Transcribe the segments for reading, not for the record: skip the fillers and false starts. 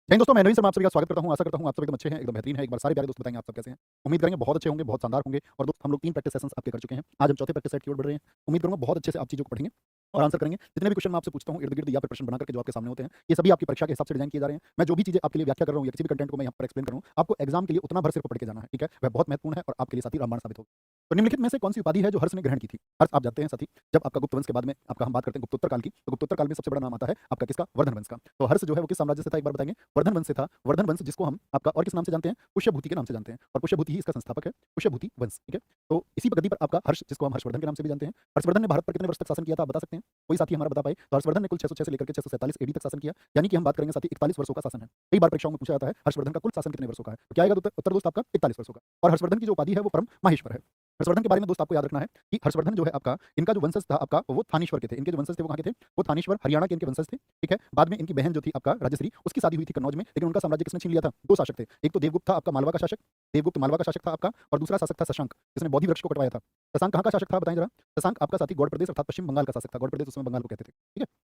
जय दोस्तों, मैं नवीन शर्मा आप सभी का स्वागत करता हूँ। आशा करता हूँ आप सब एकदम अच्छे हैं, एकदम बेहतरीन हैं। एक बार सारे प्यारे दोस्त बताएँगे आप सब कैसे हैं। उम्मीद करेंगे बहुत अच्छे होंगे, बहुत शानदार होंगे और दोस्त हम लोग 3 प्रैक्टिस सेशंस आपके कर चुके हैं। आज हम चौथे प्रैक्टिस सेट की ओर बढ़ रहे हैं। उम्मीद करूँगा बहुत अच्छे से आप चीज़ों को पढ़ेंगे और आंसर करेंगे। जितने भी क्वेश्चन मैं आपसे पूछता हूँ इर्द-गिर्द या फिर प्रश्न बना करके जो आपके सामने होते हैं, ये सभी आपकी परीक्षा के हिसाब से डिज़ाइन किए जा रहे हैं। मैं जो भी चीज़ें आपके लिए व्याख्या कर रहा हूँ या किसी भी कंटेंट को मैं यहाँ पर एक्सप्लेन कर रहा हूँ, आपको एग्ज़ाम के लिए उतना भर सिर पर पढ़ के जाना है, ठीक है? वह बहुत महत्वपूर्ण है और आपके लिए साथ ही रामबाण साबित होगा। तो निम्नलिखित में से कौन-सी उपाधि है जो हर्ष ने ग्रहण की थी? हर्ष आप जानते हैं साथी, जब आपका गुप्त वंश के बाद में आपका हम बात करते हैं गुप्तोत्तर काल की, तो गुप्तोत्तर काल में सबसे बड़ा नाम आता है आपका किसका? वर्धन वंश का। तो हर्ष जो है वो किस साम्राज्य से था एक बार बताएँगे? वर्धन वंश से था। वर्धन वंश जिसको हम आपका और किस नाम से जानते हैं? पुष्यभूति के नाम से जानते हैं और पुष्यभूति ही इसका संस्थापक है, पुष्यभूति वंश, ठीक है? तो इसी गद्दी पर आपका हर्ष जिसको हम हर्षवर्धन के नाम से भी जानते हैं। हर्षवर्धन ने भारत पर कितने वर्ष तक शासन किया था आप बता सकते हैं? कोई साथी हमारा बता पाए? तो हर्षवर्धन ने कुल 606 से लेकर के 647 एडी तक शासन किया, यानी कि हम बात करेंगे साथी 41 वर्षों का शासन है। कई बार परीक्षाओं में पूछा जाता है हर्षवर्धन का कुल शासन कितने वर्षों का है? तो क्या आएगा उत्तर उत्तर दोस्त आपका 41 वर्षों का। और हर्षवर्धन की जो उपाधि है वो परम माहेश्वर है। हर्षवर्धन के बारे में दोस्त आपको याद रखना है कि हर्षवर्धन जो है आपका इनका जो वंशज था आपका वो थानेश्वर के थे। इनके जो वंशज थे वो कहाँ के थे? वो थानेश्वर हरियाणा के इनके वंशज थे, ठीक है? बाद में इनकी बहन जो थी आपका राजश्री उसकी शादी हुई थी कन्नौज में, लेकिन उनका साम्राज्य किसने छीन लिया था? 2 शासक थे। एक तो देवगुप्त था आपका मालवा का शासक, देवगुप्त मालवा का शासक था आपका और दूसरा शासक था शशांक, जिसने बोधि वृक्ष को कटवाया था। शशांक कहाँ का शासक था बताएं जरा? शशांक आपका साथी गौड़ प्रदेश अर्थात पश्चिम बंगाल का शासक था। गौड़ प्रदेश उस समय बंगाल को कहते थे, ठीक है?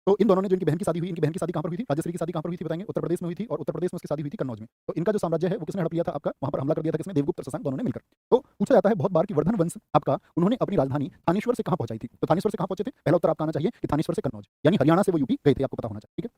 तो इन दोनों ने जो इनकी बहन की शादी हुई, इनकी बहन की शादी कहाँ पर हुई थी? राजश्री की शादी कहाँ पर हुई थी बताएंगे? उत्तर प्रदेश में हुई थी और उत्तर प्रदेश में उसकी शादी हुई थी कन्नौज में। तो इनका जो साम्राज्य है वो किसने हड़प लिया था आपका? वहाँ पर हमला कर दिया था किसने? देवगुप्त और शशांक दोनों ने मिलकर। तो पूछा जाता है बहुत बार कि वर्धन वंश आपका उन्होंने अपनी राजधानी थानेश्वर से कहाँ पहुँचाई थी? तो थानेश्वर से कहाँ पहुँचे थे? पहला उत्तर आपका आना चाहिए कि थानेश्वर से कन्नौज, यानी हरियाणा से वो यूपी गए थे, आपको पता होना चाहिए, ठीक है?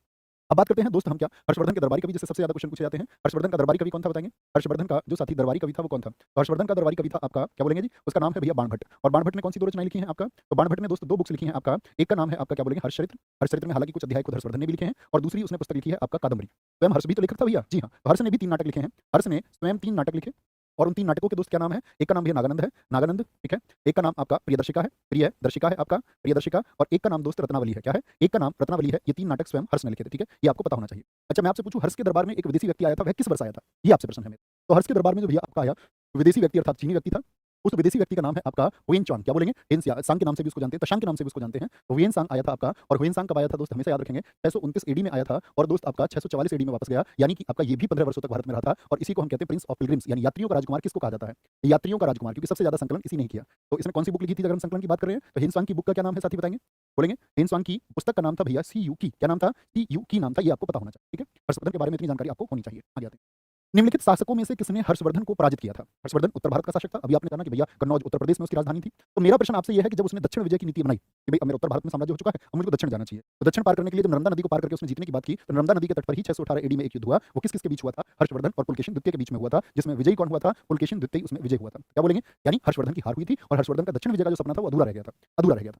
अब बात करते हैं दोस्त हम क्या हर्षवर्धन के दरबारी कवि जिससे सबसे ज्यादा क्वेश्चन पूछे जाते हैं। हर्षवर्धन का दरबारी कवि कौन था बताएंगे? हर्षवर्धन का जो साथी दरबारी कवि था वो कौन था? तो हर्षवर्धन का दरबारी कवि था आपका क्या बोलेंगे जी? उसका नाम है भैया बाणभट्ट। और बाणभट्ट ने कौन सी 2 रचनाएं लिखी हैं आपका? तो बाणभट्ट ने दोस्त 2 बुक्स लिखी हैं आपका। एक का नाम है आपका क्या बोलेंगे? हर्षचरित्र। हर्षचरित्र में हालांकि कुछ अध्याय खुद हर्षवर्धन ने भी लिखे हैं और दूसरी उसने पुस्तक लिखी है आपका कादंबरी। स्वयं हर्ष भी तो लेखक था भैया, जी हाँ। तो हर्ष ने भी 3 नाटक लिखे हैं। हर्ष ने स्वयं 3 नाटक लिखे और उन 3 नाटकों के दोस्त क्या नाम है? एक का नाम भैया नागानंद है, नागानंद, ठीक है? एक का नाम आपका प्रियदर्शिका है, प्रियदर्शिका है आपका, प्रियदर्शिका और एक का नाम दोस्त रत्नावली है। क्या है? एक का नाम रत्नावली है। ये 3 नाटक स्वयं हर्ष ने लिखे थे, ठीक है? ये आपको पता होना चाहिए। अच्छा मैं आपसे पूछूं हर्ष के दरबार में एक विदेशी व्यक्ति आया था, वह किस वर्ष आया था? ये आपसे प्रश्न है मेरा। तो हर्ष के दरबार में जो भैया आपका आया विदेशी व्यक्ति अर्थात चीनी व्यक्ति था। उस विदेशी व्यक्ति का नाम है आपका हुयेन क्या बोलेंगे? सांग के नाम से भी उसको जानते हैं, तशांग के नाम से भी उसको जानते हैं। हुयेन सांग आया था आपका और हुयेन सांग कब आया था दोस्त हमेशा याद रखेंगे 629 एडी में आया था और दोस्त आपका 644 एडी में वापस गया, यानी कि आपका ये भी 15 वर्षों तक भारत में रहा था और इसी को हम कहते हैं प्रिंस ऑफ पिलग्रिम्स यानी यात्रियों का राजकुमार किसको कहा जाता है? यात्रियों का राजकुमार, क्योंकि सबसे ज्यादा संकलन इसी ने किया। तो इसने कौन सी बुक लिखी थी अगर हम संकलन की बात कर रहे हैं? तो हिंदुस्तान की बुक का क्या नाम है साथी बताएंगे? बोलेंगे हिंदुस्तान की पुस्तक का नाम था भैया सी यू की। क्या नाम था? सी यू की नाम था, ये आपको पता होना चाहिए, ठीक है? हर्षवर्धन के बारे में इतनी जानकारी आपको होनी चाहिए। आगे आते हैं। निम्नलिखित शासकों में से किसने हर्षवर्धन को पराजित किया था? हर्षवर्धन उत्तर भारत का शासक था। अभी आपने कहा ना कि भैया कन्नौज उत्तर प्रदेश में उसकी राजधानी थी। तो मेरा प्रश्न आपसे यह है कि जब उसने दक्षिण विजय की नीति बनाई कि भाई अब मेरा उत्तर भारत में साम्राज्य हो चुका है, अब मुझे दक्षिण जाना चाहिए। तो दक्षिण पार करने के लिए जब नर्मदा नदी को पार करके उसने जीतने की बात की, तो नर्मदा नदी के तट पर ही 618 एडी में एक युद्ध हुआ। वो किस-किस के बीच हुआ था? हर्षवर्धन और पुलकेशिन द्वितीय के बीच में हुआ था, जिसमें विजयी कौन हुआ था? पुलकेशिन द्वितीय उसमें विजय हुआ था। क्या बोलेंगे? यानी हर्षवर्धन की हार हुई थी और हर्षवर्धन का दक्षिण विजय का जो सपना था वो अधूरा रह गया था, अधूरा रह गया था।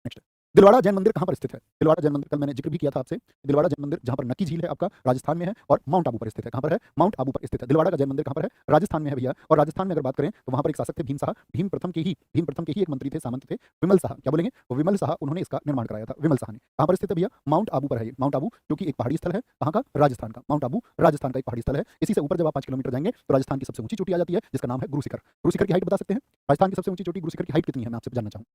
नेक्स्ट दिलवाड़ा जैन मंदिर कहाँ पर स्थित है? दिलवाड़ा जैन मंदिर कल मैंने जिक्र भी किया था आपसे। दिलवाड़ा जैन मंदिर जहाँ पर नक्की झील है आपका राजस्थान में है और माउंट आबू पर स्थित है। कहाँ पर है? माउंट आबू पर स्थित है। दिलवाड़ा का जैन मंदिर कहाँ पर है? राजस्थान में है भैया। और राजस्थान में अगर बात करें तो वहाँ पर एक शासक थे भीम शाह। भीम प्रथम के ही एक मंत्री थे, सामंत थे, विमल शाह। क्या बोलेंगे? वो विमल शाह, उन्होंने इसका निर्माण कराया था, विमल शाह ने। कहाँ पर स्थित है भैया? माउंट आबू पर है ये। माउंट आबू जो कि एक पहाड़ी स्थल है, कहाँ का? राजस्थान का। माउंट आबू राजस्थान का एक पहाड़ी स्थल है। इसी से ऊपर जब आप 5 किलोमीटर जाएंगे तो राजस्थान की सबसे ऊंची चोटी आ जाती है, जिसका नाम है गुरु शिखर। गुरु शिखर की हाइट बता सकते हैं? राजस्थान की सबसे ऊंची चोटी गुरु शिखर की हाइट कितनी है? मैं आपसे जानना चाहूँ।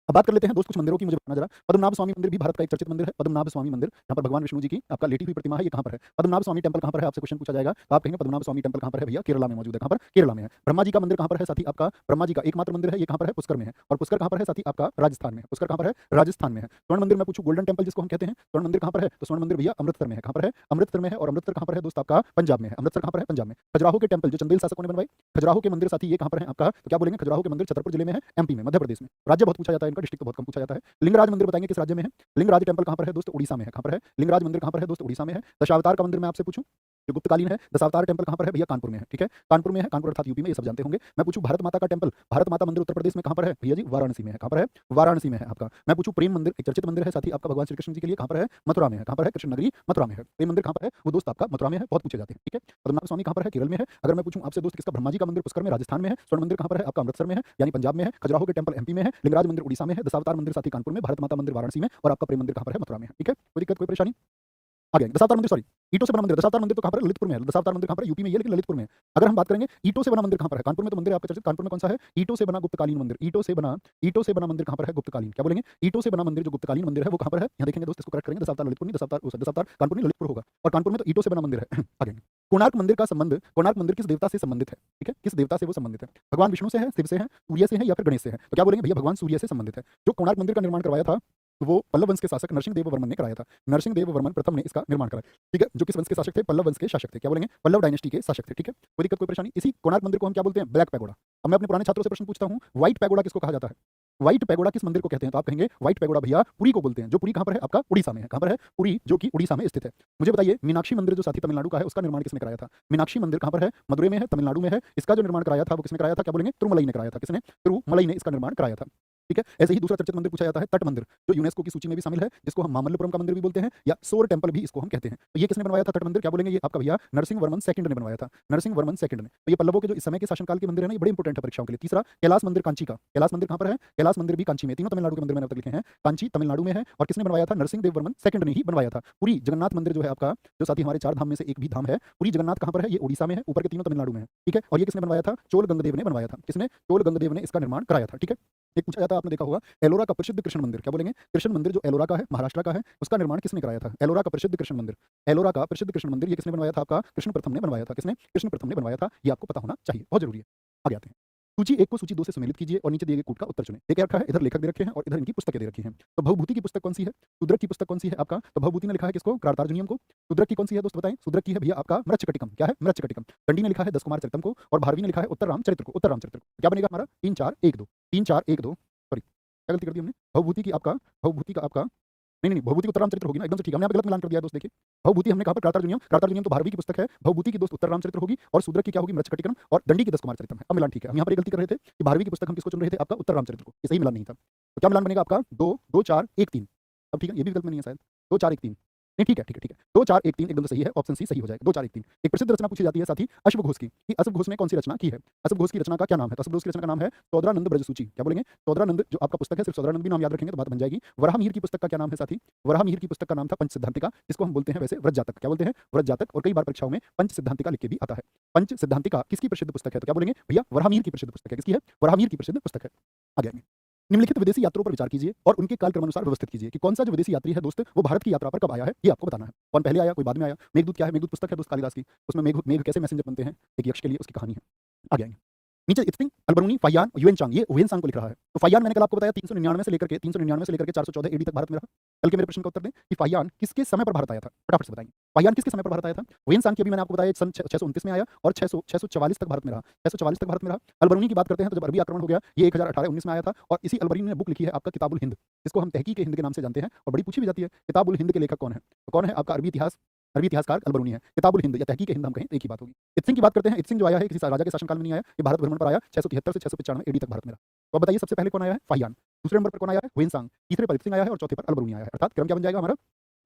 अब बात कर लेते हैं दोस्त कुछ मंदिरों की, मुझे बताना जरा। पद्मनाभ स्वामी मंदिर भी भारत का एक चर्चित मंदिर है। पद्मनाभ स्वामी मंदिर जहाँ पर भगवान विष्णु जी की आपका लेटी हुई प्रतिमा है, ये कहाँ पर है? पद्मनाभ स्वामी टेंपल कहाँ पर है? आपसे क्वेश्चन पूछा जाएगा तो आप कहेंगे पद्मनाभ स्वामी टेंपल कहाँ पर है भैया? केरला में मौजूद है। कहाँ पर? केरला में है। ब्रह्मा जी का मंदिर कहाँ पर है साथी? आपका ब्रह्मा जी का एकमात्र मंदिर है, ये कहाँ पर है? पुष्कर में है। और पुष्कर कहाँ पर है साथी? आपका राजस्थान में है। पुष्कर कहाँ पर है? राजस्थान में है। स्वर्ण मंदिर मैं पूछूं गोल्डन टेंपल जिसको हम कहते हैं, स्वर्ण मंदिर कहाँ पर है? तो स्वर्ण मंदिर भैया अमृतसर में है। कहाँ पर है? अमृतसर में है। और अमृतसर कहाँ पर है दोस्त? आपका पंजाब में है। अमृतसर कहाँ पर है? पंजाब में। खजुराहो के टेंपल जो चंदेल शासकों ने बनवाए, खजुराहो के मंदिर साथी ये कहाँ पर है आपका? तो क्या बोलेंगे? खजुराहो के मंदिर छतरपुर जिले में है, एमपी में, मध्य प्रदेश में। राज्य बहुत पूछा जाता है इनका, डिस्ट्रिक्ट तो बहुत कम पूछा जाता है। लिंगराज मंदिर बताएंगे किस राज्य में है? लिंगराज टेंपल कहाँ पर है दोस्त? उड़ीसा में है। कहाँ पर है? लिंगराज मंदिर कहाँ पर है दोस्त? उड़ीसा में है। दशावतार का मंदिर मैं आपसे पूछूं जो गुप्तकालीन है, दशावतार टेंपल कहाँ पर है भैया? कानपुर में है, ठीक है? कानपुर में है, कानपुर अर्थात यूपी में, ये सब जानते होंगे। मैं पूछूं भारत माता का टेंपल, भारत माता मंदिर उत्तर प्रदेश में कहाँ पर है भैया जी? वाराणसी में है। कहाँ पर है? वाराणसी में है आपका। मैं पूछूं प्रेम मंदिर एक चर्चित मंदिर है साथी आपका भगवान श्री कृष्ण जी के लिए, कहाँ पर है? मथुरा में है। कहाँ पर है? कृष्ण नगरी मथुरा में है। प्रेम मंदिर कहाँ पर है? वो दोस्त आपका मथुरा में है, बहुत पूछे जाते हैं, ठीक है? पद्मनाभ स्वामी कहाँ पर है? केरल में है। अगर मैं पूछूं आपसे दोस्त किसका? ब्रह्मा जी का मंदिर पुष्कर में राजस्थान में है। स्वर्ण मंदिर कहाँ पर है? आपका अमृतसर में है, यानी पंजाब में है। खजुराहो के टेंपल एमपी में है। लिंगराज मंदिर उड़ीसा में है। दशावतार मंदिर साथी कानपुर में, भारत माता मंदिर वाराणसी में और आपका प्रेम मंदिर कहाँ पर है? मथुरा में है, ठीक है? कोई दिक्कत, कोई परेशानी? आगे दशावतार मंदिर, सॉरी ईंटों से बना मंदिर, दशावतार मंदिर तो कहाँ पर है? ललितपुर में है। दशावतार मंदिर कहाँ पर है? यूपी में है, लेकिन ललितपुर में है। अगर हम बात करेंगे ईंटों से बना मंदिर कहाँ पर है? कानपुर में तो मंदिर है आपका चर्चित, कानपुर में कौन सा है? ईंटों से बना गुप्तकालीन मंदिर। ईंटों से बना मंदिर कहाँ पर है? गुप्तकालीन। क्या बोलेंगे? ईंटों से बना मंदिर जो गुप्तकालीन मंदिर है वो कहाँ पर है? यहाँ देखेंगे दोस्त, इसको करेक्ट करेंगे। दशावतार ललितपुर नहीं, दशावतार कानपुर नहीं, ललितपुर होगा। और कानपुर में तो ईंटों से बना मंदिर है। आगे कोणार्क मंदिर का संबंध, कोणार्क मंदिर किस देवता से संबंधित है? ठीक है, किस देवता से वो संबंधित है? भगवान विष्णु से है, शिव से है, सूर्य से है या फिर गणेश से है? तो क्या बोलेंगे भैया? भगवान सूर्य से संबंधित है। जो कोणार्क मंदिर का निर्माण करवाया था तो वो पल्लव वंश के शासक नरसिंह वर्मन ने कराया था। नरसिंह वर्मन प्रथम ने इसका निर्माण कराया, ठीक है? जो किस वंश के शासक थे? पल्लव वंश के शासक थे। क्या बोलेंगे? पल्लव डायनेस्टी के शासक थे, ठीक है? कोई दिक्कत, कोई परेशानी? इसी कोणार्क मंदिर को हम क्या बोलते हैं? Black pagoda. अब मैं अपने पुराने छात्रों से प्रश्न पूछता हूँ, व्हाइट पैगोडा किसको कहा जाता है? व्हाइट पैगोडा किस मंदिर को कहते हैं? तो आप कहेंगे व्हाइट पैगोडा भैया पुरी को बोलते हैं, जो पुरी कहाँ पर है? आपका उड़ीसा में है। कहाँ पर है? पुरी, जो कि उड़ीसा में स्थित है। मुझे बताइए, मीनाक्षी मंदिर जो साथी तमिलनाडु का है, उसका निर्माण किसने कराया था? मीनाक्षी मंदिर कहाँ पर है? मदुरै में है, तमिलनाडु में है। इसका जो निर्माण कराया था वो किसने कराया था? क्या बोलेंगे? तिरुमलई ने कराया था। किसने? तिरुमलई ने इसका निर्माण कराया था, ठीक है? ऐसे ही दूसरा चर्चित मंदिर पूछा जाता है तट मंदिर, जो यूनेस्को की सूची में भी शामिल है, जिसको हम मामल्लपुरम का मंदिर भी बोलते हैं या सोर टेंपल भी इसको हम कहते हैं। तो ये किसने बनवाया था तट मंदिर? क्या बोलेंगे? ये आपका भैया नरसिंह वर्मन सेकंड ने बनवाया था। नरसिंह वर्मन सेकंड ने। तो ये पल्लवों के जो इस समय के शासनकाल के मंदिर है ना, ये बड़े इंपॉर्टेंट है परीक्षाओं के लिए। तीसरा, कैलाश मंदिर कांची का। कैलाश मंदिर कहाँ पर है? कैलाश मंदिर भी कांची में। तीनों तमिलनाडु के मंदिर मैंने अब तक लिखे हैं। कांची तमिलनाडु में है और किसने बनवाया था? नरसिंह वर्मन सेकंड ने ही बनवाया था। पुरी जगन्नाथ मंदिर जो है आपका, जो साथी हमारे 4 धाम में से एक भी धाम है, पुरी जगन्नाथ कहाँ पर है? ये उड़ीसा में है। ऊपर के तीनों तमिलनाडु में है, ठीक है? और ये किसने बनवाया था? चोल गंगदेव ने बनवाया था। किसने? चोल गंगदेव ने इसका निर्माण कराया था, ठीक है? एक पूछा जाता है, आपने देखा होगा, एलोरा का प्रसिद्ध कृष्ण मंदिर। क्या बोलेंगे? कृष्ण मंदिर जो एलोरा का है, महाराष्ट्र का है, उसका निर्माण किसने कराया था? एलोरा का प्रसिद्ध कृष्ण मंदिर। एलोरा का प्रसिद्ध कृष्ण मंदिर ये किसने बनवाया था? आपका कृष्ण प्रथम ने बनवाया था। किसने? कृष्ण प्रथम ने बनवाया था। ये आपको पता होना चाहिए, बहुत जरूरी है। आगे आते हैं। सूची 1 को सूची 2 से सम्मिलित कीजिए और नीचे दिए गए कूट का उत्तर चुनें। ये क्या रखा है? इधर लेखक दे रखे हैं और इधर इनकी पुस्तकें दे रखी हैं। तो भवभूति की पुस्तक कौन सी है? शूद्रक की पुस्तक कौन सी है आपका? तो भवभूति ने लिखा है किसको? कार्तार्जुनियम को। शूद्रक की कौन सी है दोस्त बताएं? शूद्रक की है भैया आपका मृच्छकटिकम। क्या है? मृच्छकटिकम। दंडी ने लिखा है दस कुमार चरितम को और भारवी ने लिखा है उत्तर रामचरित्र को। उत्तर रामचरित्र को क्या बनेगा हमारा? 3 4 1 2 3 4 1 2। सॉरी, क्या गलती कर दी हमने? भवभूति की आपका, भवभूति का आपका, नहीं नहीं, भवभूति उत्तर रामचरित्र होगी ना, एकदम से ठीक है। हमने यहाँ पे गलत मिलान कर दिया है दोस्त, देखिए। भवभूति हमने कहा पर कार्तार्जुनियम, कार्तार्जुनियम तो भारवी की पुस्तक है। भवभूति की दोस्त उत्तर रामचरित्र होगी और शूद्रक की क्या होगी? मृच्छकटिकम और दंडी की दस कुमार चरितम है। अब मिलान ठीक है। हम यहाँ पर गलती कर रहे थे कि भारवी की पुस्तक हम किसको चुन रहे थे? आपका उत्तर रामचरित्र को। ये सही मिलान नहीं था। तो क्या मिलान बनेगा आपका? 2 2 4 1 3। अब ठीक है, ये भी विकल्प में नहीं है शायद। 2 4 1 3 नहीं, ठीक है, ठीक है, ठीक है। 2 4 1 3 एकदम से सही है, ऑप्शन सी सही हो जाएगा। 2 4 1 3। एक प्रसिद्ध रचना पूछी जाती है साथी अश्वघोष की, कि अश्वघोष ने कौन सी रचना की है? अश्वघोष की रचना का क्या नाम है? तो अश्वघोष की रचना का नाम है चौदरानंद ब्रजसूची। क्या बोलेंगे? चौदरानंद जो आपका पुस्तक है, सिर्फ चौदरानंद भी नाम याद रखेंगे तो बात बन जाएगी। वराहमिहिर की पुस्तक का क्या नाम है साथी? वराहमिहिर की पुस्तक का नाम था पंच सिद्धांतिका, जिसको हम बोलते हैं वैसे व्रतजातक। क्या बोलते हैं? व्रतजातक। और कई बार परीक्षाओं में पंच सिद्धांतिका लिख के भी आता है। पंच सिद्धांतिका किसकी प्रसिद्ध पुस्तक है? तो क्या बोलेंगे भैया? वराहमिहिर की प्रसिद्ध पुस्तक है। किसकी है? वराहमिहिर की प्रसिद्ध पुस्तक है। आगे आएंगे। निम्नलिखित विदेशी यात्रियों पर विचार कीजिए और उनके कालक्रमानुसार व्यवस्थित कीजिए कि कौन सा जो विदेशी यात्री है दोस्त, वो भारत की यात्रा पर कब आया है, ये आपको बताना है। कौन पहले आया, कोई बाद में आया? मेघदूत क्या है? मेघदूत पुस्तक है दोस्त कालिदास की। उसमें मेघ कैसे मैसेंजर बनते हैं, एक यक्ष के लिए उसकी कहानी है। आगे आएंगे। नीचे इत्सिंग, अलबरूनी, फाहियान, ह्यूएनचांग, ये ह्यूएनसांग को लिख रहा है। तो फाहियान मैंने कल आपको बताया 399 से लेकर के 414 एडी तक भारत में रहा। कल के मेरे प्रश्न का उत्तर दें कि फाहियान किसके समय पर भारत आया था? फटाफट से बताएंगे। फाहियान किसके समय पर भारत आया था? ह्यूएनसांग की अभी मैंने आपको बताया सन 629 में आया और 644 तक भारत में रहा। 644 तक भारत में रहा। अलबरूनी की बात करते हैं तो जब अरबी आक्रमण हो गया, ये 1018-19 में आया था और इसी अलबरूनी ने बुक लिखी है आपका किताबुल हिंद, जिसको हम तहकीक हिंद के नाम से जानते हैं और बड़ी पूछी भी जाती है। किताबुल हिंद के लेखक कौन है? तो कौन है आपका? अरबी इतिहासकार अलबरूनी है। किताबुल हिंद या तहकीक हिंद हम कहें, एक ही बात होगी। इत्सिंग की बात करते हैं। इत्सिंग जो आया है किसी राजा के शासनकाल में नहीं आया, ये भारत भ्रमण पर आया 673 से 695 एडी तक भारत में रहा। तो अब बताइए सबसे पहले कौन आया है? फाहियान। दूसरे नंबर पर कौन आया है? ह्यूएनसांग। तीसरे पर इत्सिंग आया है और चौथे पर अलबरूनी आया है। अर्थात क्रम क्या बन जाएगा हमारा?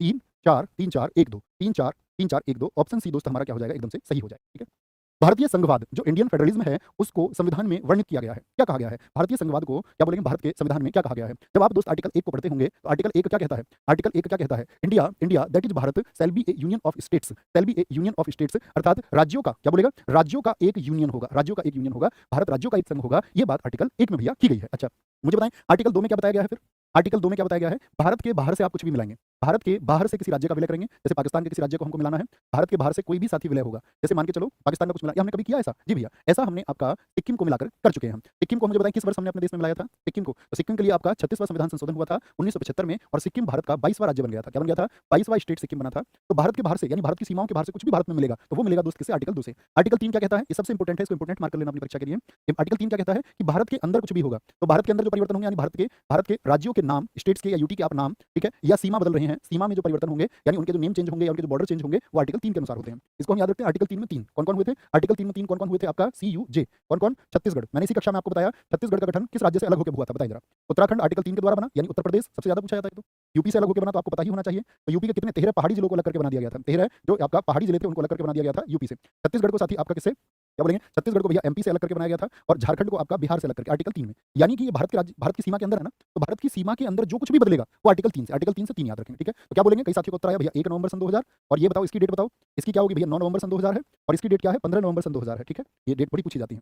3 4 3 4 1 2 3 4 3 4 1 2। ऑप्शन सी दोस्त हमारा क्या हो जाएगा? एकदम से सही हो जाएगा, ठीक है। भारतीय संघवाद जो इंडियन फेडरलिज्म है, उसको संविधान में वर्णित किया गया है। क्या कहा गया है? भारतीय संघवाद को क्या बोलेंगे? भारत के संविधान में क्या कहा गया है? जब आप दोस्त आर्टिकल 1 को पढ़ते होंगे तो आर्टिकल 1 क्या कहता है? आर्टिकल 1 क्या कहता है? India that is Bharat shall be A union of states, shall be A union of states, अर्थात राज्यों का क्या बोलेगा? राज्यों का एक यूनियन होगा। राज्यों का एक यूनियन होगा, भारत राज्यों का एक संघ होगा। ये बात आर्टिकल 1 में भैया की गई है। अच्छा, मुझे बताएं आर्टिकल 2 में क्या बताया गया है फिर? आर्टिकल 2 में क्या बताया गया है? भारत के बाहर से आप कुछ भी मिलाएंगे, भारत के बाहर से किसी राज्य का विलय करेंगे, जैसे पाकिस्तान के किसी राज्य को हमको मिलाना है, भारत के बाहर से कोई भी साथी विलय होगा, जैसे मान के चलो पाकिस्तान का कुछ मिला, ये हमने कभी किया ऐसा? जी भैया, ऐसा हमने आपका सिक्किम को मिलाकर कर चुके हैं हम। सिक्किम को मुझे बताएं किस वर्ष हमने अपने देश में मिलाया था सिक्किम को? तो सिक्किम के लिए आपका 36वां संविधान संशोधन हुआ था 1975 में और सिक्किम भारत का 22वां राज्य बन गया था। क्या बन गया था? 22वां स्टेट सिक्किम बना था। तो भारत के बाहर से यानी भारत की सीमाओं के बाहर से कुछ भी भारत में मिलेगा तो वो मिलेगा दोस्त किससे? आर्टिकल 2 से। आर्टिकल 3 क्या कहता है? ये सबसे इंपॉर्टेंट है, इसको इंपॉर्टेंट मार्क कर लेना अपनी परीक्षा के लिए। आर्टिकल 3 क्या कहता है? कि भारत के अंदर कुछ भी होगा तो भारत के अंदर जो परिवर्तन होंगे यानी भारत के राज्यों के नाम, स्टेट्स के या यूटी के आप नाम, ठीक है, या सीमा बदल रहे हैं, सीमा में जो परिवर्तन होंगे यानी उनके जो नेम चेंज होंगे या उनके जो बॉर्डर चेंज होंगे वो आर्टिकल 3 के अनुसार होते हैं। इसको हम याद रखते हैं। आर्टिकल 3 में 3 कौन-कौन हुए थे? आर्टिकल 3 में 3 कौन-कौन हुए थे? आपका सीयूजे कौन-कौन? छत्तीसगढ़। मैंने इसी कक्षा में आपको बताया छत्तीसगढ़ का गठन किस राज्य से अलग होकर हुआ था? बताइए जरा। उत्तराखंड आर्टिकल 3 के द्वारा बना यानी उत्तर प्रदेश सबसे ज्यादा पूछा जाता है। तो यूपी से अलग होकर बना तो आपको पता ही होना चाहिए। तो यूपी के कितने 13 पहाड़ी जिलों को अलग करके बना दिया गया था। 13 जो आपका पहाड़ी जिले थे उनको अलग करके बना दिया गया था यूपी से। छत्तीसगढ़ को साथी आपका किससे? क्या बोलेंगे? छत्तीसगढ़ को भैया एमपी से अलग करके बनाया गया था और झारखंड को आपका बिहार से अलग करके आर्टिकल 3 में। यानी कि ये भारत के राज्य, भारत की सीमा के अंदर है ना, तो भारत की सीमा के अंदर जो कुछ भी बदलेगा वो आर्टिकल 3 से। आर्टिकल 3 से 3 याद रखेंगे, ठीक है। तो क्या बोलेंगे? कई साथियों को उत्तर आया भैया 1 नवंबर सन 2000 और ये बताओ इसकी डेट बताओ। इसकी क्या होगी भैया? 9 नवंबर सन 2000 है और इसकी डेट क्या है? 15 नवंबर सन 2000 है, ठीक है। ये डेट बड़ी पूछी जाती है।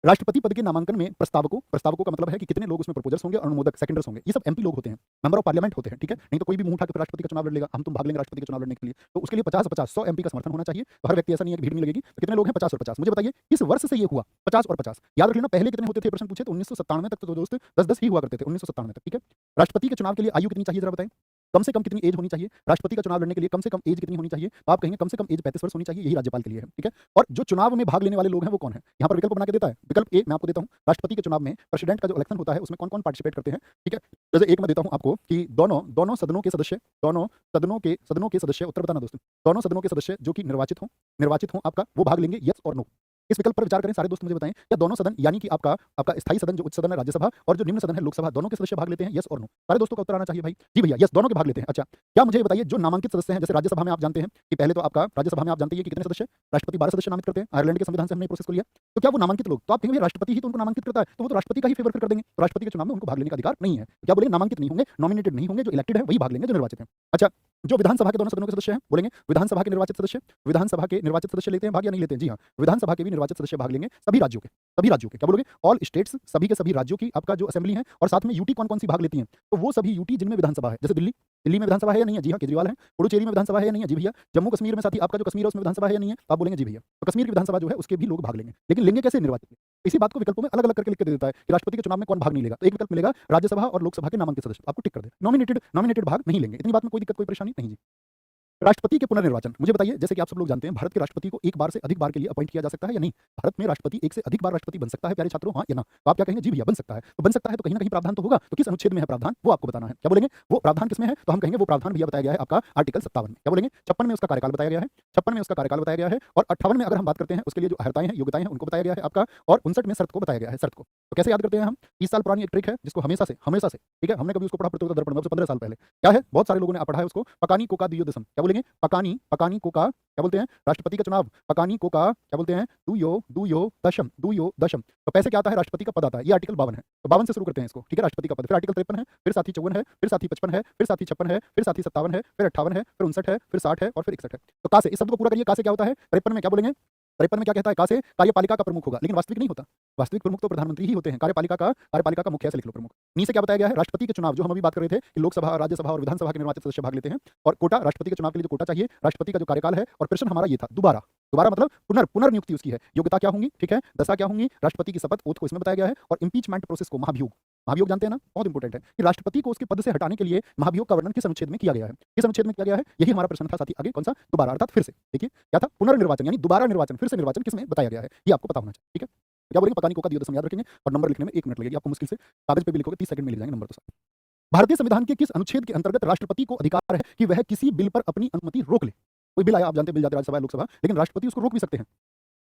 राष्ट्रपति पद के नामांकन में प्रस्तावकों का मतलब है कि कितने लोग उसमें प्रपोजर्स होंगे और अनुमोदक सेकेंडर्स होंगे, ये सब एमपी लोग होते हैं, मेंबर ऑफ पार्लियामेंट होते हैं, ठीक है। नहीं तो कोई भी मुंह उठा के राष्ट्रपति का चुनाव लड़ लेगा, हम तुम भाग लेंगे राष्ट्रपति का चुनाव लड़ने के लिए, तो उसके लिए 50-50 100 एमपी का समर्थन होना चाहिए। तो हर व्यक्ति ऐसा नहीं है कि भीड़ नहीं लगेगी। तो कितने लोग हैं? 50 और 50। मुझे बताइए किस वर्ष से ये हुआ? 50 और 50 याद रख लेना। पहले कितने होते थे प्रश्न पूछे तो 1997 तक तो दोस्त 10-10 ही हुआ करते थे, 1997 तक, ठीक है। राष्ट्रपति के चुनाव के लिए आयु कितनी चाहिए जरा बताएं? कम से कम कितनी एज होनी चाहिए? राष्ट्रपति का चुनाव लड़ने के लिए कम से कम एज कितनी होनी चाहिए? तो आप कहेंगे कम से कम एज 35 वर्ष होनी चाहिए, यही राज्यपाल के लिए है, ठीक है। और जो चुनाव में भाग लेने वाले लोग हैं वो कौन है? यहाँ पर विकल्प बना के देता है। विकल्प ए मैं आपको देता हूँ, राष्ट्रपति के चुनाव में प्रेसिडेंट का जो इलेक्शन होता है उसमें कौन-कौन पार्टिसिपेट करते हैं, ठीक है। जैसे एक मैं देता हूँ आपको कि दोनों सदनों के सदस्य, उत्तर बताना दोस्तों, दोनों सदनों के सदस्य जो कि निर्वाचित हों आपका, वो भाग लेंगे, यस और नो। इस विकल्प पर विचार करें सारे दोस्त, मुझे बताएं या दोनों सदन यानी कि आपका स्थायी सदन जो उच्च सदन है राज्यसभा और जो निम्न सदन है लोकसभा, दोनों के सदस्य भाग लेते हैं, यस और नो। सारे दोस्तों का उत्तर आना चाहिए भाई। जी भैया, यस दोनों के भाग लेते हैं। अच्छा, क्या मुझे ये बताइए जो नामांकित सदस्य हैं, जैसे राज्यसभा में आप जानते हैं कि पहले तो आपका राज्यसभा में आप जानते हैं कि कितने सदस्य, राष्ट्रपति 12 सदस्य नामित करते हैं, आयरलैंड के संविधान से हमने प्रोसेस को लिया। तो क्या वो नामांकित लोग, तो आप कहेंगे राष्ट्रपति ही तो उनको नामांकित करता है, तो वो तो राष्ट्रपति का ही फेवर कर देंगे, तो राष्ट्रपति के चुनाव में उनको भाग लेने का अधिकार नहीं है। तो क्या बोलेंगे? नामांकित नहीं होंगे, नॉमिनेटेड नहीं होंगे, जो इलेक्टेड है वही भाग लेंगे, जो निर्वाचित है। अच्छा, जो विधानसभा के दोनों सदनों के सदस्य हैं, बोलेंगे विधानसभा के निर्वाचित सदस्य लेते हैं भाग या नहीं लेते हैं? जी हाँ, विधानसभा के भी निर्वाचित सदस्य भाग लेंगे, सभी राज्यों के, क्या बोलोगे? ऑल स्टेट्स, सभी के सभी राज्यों की आपका जो असेंबली है, और साथ में यूटी कौन-कौन सी भाग लेती हैं? तो वो सभी यूटी जिनमें विधानसभा है, जैसे दिल्ली में विधानसभा है या नहीं है? जी हाँ, केजरीवाल है। पुडुचेरी में विधानसभा है या नहीं है? जी भैया। जम्मू कश्मीर में साथी आपका जो कश्मीर है उसमें विधानसभा है या नहीं है? तो आप बोलेंगे जी भैया। तो कश्मीर की विधानसभा जो है उसके भी लोग भाग लेंगे, लेकिन लेंगे कैसे? निर्वाचित। इसी बात को विकल्पों में अलग-अलग करके लिख के दे देता है कि राष्ट्रपति के चुनाव में कौन भाग नहीं लेगा। तो एक विकल्प मिलेगा राज्यसभा और लोकसभा के नामांकित सदस्य, आपको टिक कर दे। नॉमिनेटेड भाग नहीं लेंगे। इतनी बात में कोई दिक्कत, कोई परेशानी नहीं जी। राष्ट्रपति के पुनर्निर्वाचन, मुझे बताइए, जैसे कि आप सब लोग जानते हैं भारत के राष्ट्रपति को एक बार से अधिक बार के लिए अपॉइंट किया जा सकता है या नहीं? भारत में राष्ट्रपति एक से अधिक बार राष्ट्रपति बन सकता है प्यारे छात्रों, हाँ या ना? तो आप क्या कहेंगे? जी भैया बन सकता है। तो बन सकता है तो कहीं ना कहीं प्रावधान तो होगा, तो किस अनुच्छेद में है प्रावधान वो आपको बताना है। क्या बोलेंगे? वो प्रावधान किसमें है? तो हम कहेंगे वो प्रावधान भैया बताया गया है आपका आर्टिकल 57 में। क्या बोलेंगे? 56 में उसका कार्यकाल बताया गया है, 56 में उसका कार्यकाल बताया गया है, और 58 में अगर हम बात करते हैं उसके लिए जो अर्हताएं हैं, योग्यताएं हैं, उनको बताया गया है आपका, और 59 में शर्त को बताया गया है, शर्त को। तो कैसे याद करते हैं हम? 30 साल पुरानी एक ट्रिक है जिसको हमेशा से, ठीक है, हमने कभी उसको पढ़ा प्रतियोगिता दर्पण में 15 साल पहले। क्या है? बहुत सारे लोगों ने पढ़ा है उसको, पकानी कोका दियो दसम। क्या बोलेंगे? पकानी कोका क्या बोलते हैं? राष्ट्रपति का चुनाव, पकानी कोका क्या बोलते हैं? दुयो दशम। तो पैसे क्या आता है? राष्ट्रपति का पद आता है। ये आर्टिकल 52 है। तो 52 से शुरू करते हैं इसको, ठीक है, राष्ट्रपति का पद। फिर आर्टिकल 53 है, फिर साथी 54 है, फिर साथी 55 है, फिर साथी 56 है, फिर साथी 57 है, फिर 58 है, फिर 59 है, फिर 60 है और फिर 61 है। तो का से इस शब्द को पूरा करिए। का से क्या होता है? 53 में क्या बोलेंगे? 53 में क्या कहता है? का से कार्यपालिका का प्रमुख होगा, लेकिन वास्तविक नहीं होता। वास्तविक प्रमुख तो प्रधानमंत्री ही होते हैं। कार्यपालिका का मुखिया से लिख लो प्रमुख। नीचे क्या बताया गया है? राष्ट्रपति के चुनाव, जो हम अभी बात कर रहे थे कि लोकसभा, राज्यसभा और विधानसभा के निर्वाचित सदस्य भाग लेते हैं, और कोटा, राष्ट्रपति के चुनाव के लिए जो कोटा चाहिए, राष्ट्रपति का जो कार्यकाल है, और प्रश्न हमारा ये था दोबारा मतलब पुनर्नियुक्ति उसकी है। योग्यता क्या होंगी? ठीक है, दशा क्या होंगी? राष्ट्रपति की शपथ, ओथ को इसमें बताया गया है, और इंपीचमेंट प्रोसेस को, महाभियोग जानते हैं ना, बहुत इंपॉर्टेंट है कि राष्ट्रपति को उसके पद से हटाने के लिए महाभियोग का वर्णन किस अनुच्छेद में किया गया है? किस अनुच्छेद में किया गया है? यही हमारा प्रश्न था साथी। आगे कौन सा? दोबारा, अर्थात फिर से। देखिए क्या था? पुनर्निर्वाचन यानी दोबारा निर्वाचन, फिर से निर्वाचन किसमें बताया गया है, ये आपको पता होना चाहिए, ठीक है। क्या बोलेंगे? पकानी कोका दियो दसम याद रखेंगे, और नंबर लिखने में 1 मिनट लगेगी आपको, मुश्किल से कागज पे भी लिखोगे 30 सेकंड में लिख जाएंगे नंबर तो सब। भारतीय संविधान के किस अनुच्छेद के अंतर्गत राष्ट्रपति को अधिकार है कि वह किसी बिल पर अपनी अनुमति रोक ले? कोई बिल आया, आप जानते हैं बिल जाते राज्यसभा लोकसभा, लेकिन राष्ट्रपति उसको रोक भी सकते हैं।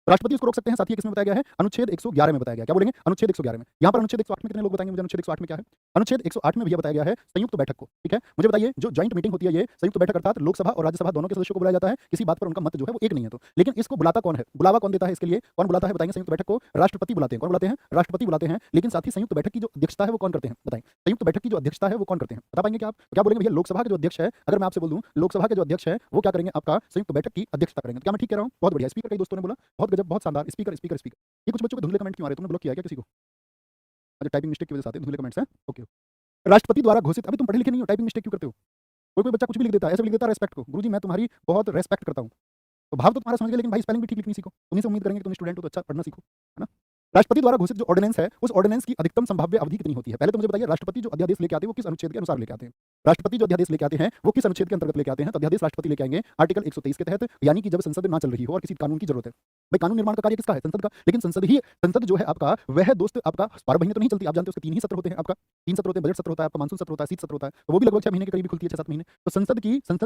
राष्ट्रपति उसको रोक सकते हैं साथी, किसमें बताया गया है? अनुच्छेद 111 में बताया गया। क्या बोलेंगे? अनुच्छेद 111 में। यहाँ पर अनुच्छेद 108 में कितने लोग बताएंगे मुझे? अनुच्छेद 108 में क्या है? अनुच्छेद 108 में भैया बताया गया है संयुक्त बैठक को, ठीक है। मुझे बताइए जो ज्वाइंट मीटिंग होती है, ये संयुक्त बैठक अर्थात लोकसभा और राज्यसभा दोनों के सदस्यों को बुलाया जाता है, किसी बात पर उनका मत जो है वो एक नहीं है तो, लेकिन इसको बुलाता कौन है? बुलावा कौन देता है इसके लिए? कौन बुलाता है बताएंगे? संयुक्त बैठक को राष्ट्रपति बुलाते हैं। कौन बुलाते हैं? राष्ट्रपति बुलाते हैं। लेकिन साथ ही संयुक्त बैठक की जो अध्यक्षता है वो कौन करते हैं? बताएं, संयुक्त बैठक की जो अध्यक्षता है वो कौन करते हैं? बता पाएंगे क्या आप? क्या बोलेंगे भैया? लोकसभा के जो अध्यक्ष है, अगर मैं आपसे बोल दूं लोकसभा के जो अध्यक्ष है वो क्या करेंगे? आपका संयुक्त बैठक की अध्यक्षता करेंगे। तो क्या मैं ठीक कह रहा हूं? बहुत बढ़िया। स्पीकर कई दोस्तों ने बोला, बहुत गजब, बहुत शानदार। Speaker speaker speaker. ये कुछ बच्चों को धुंधले कमेंट क्यों आ रहे हैं? तुमने ब्लॉक किया है क्या किसी को? अच्छा, टाइपिंग मिस्टेक की वजह से आते हैं धुंधले कमेंट्स हैं, ओके। राष्ट्रपति द्वारा घोषित, अभी तुम पढ़े लिखे नहीं हो, टाइपिंग मिस्टेक क्यों करते हो? कोई बच्चा कुछ भी लिख देता है, ऐसे लिख देता है रेस्पेक्ट को, गुरुजी मैं तुम्हारी बहुत रेस्पेक्ट करता हूं। तो भाव तो तुम्हारा समझ गए, लेकिन भाई स्पेलिंग भी ठीक लिखनी सीखो। तुम्हीं से उम्मीद करेंगे कि तुम स्टूडेंट हो तो अच्छा पढ़ना सीखो, है ना। राष्ट्रपति द्वारा घोषित जो ऑर्डिनेंस है, उस ऑर्डिनेंस की अधिकतम संभाव्य अवधि कितनी होती है? पहले तो मुझे बताइए राष्ट्रपति जो अध्यादेश लेके आते हैं वो किस अनुच्छेद के अनुसार लेके आते हैं? राष्ट्रपति जो अध्यादेश लेके आते हैं वो किस अनुच्छेद के अंतर्गत लेके आते हैं? तो अध्यादेश राष्ट्रपति लेके आएंगे आर्टिकल 123 के तहत, यानी कि जब संसद ना चल रही हो और किसी कानून की जरूरत है। भाई कानून निर्माण का कार्य किसका है? संसद का। लेकिन संसद जो है आपका, वह दोस्त आपका 12 महीने तो नहीं चलती, आप जानते हो उसके 3 ही सत्र होते हैं। आपका 3 सत्र होते हैं, बजट सत्र होता है, आपका मानसून सत्र होता है, शीत सत्र होता है, तो वो भी लगभग 6 महीने के करीब खुलती है, 6-7 महीने। तो संसद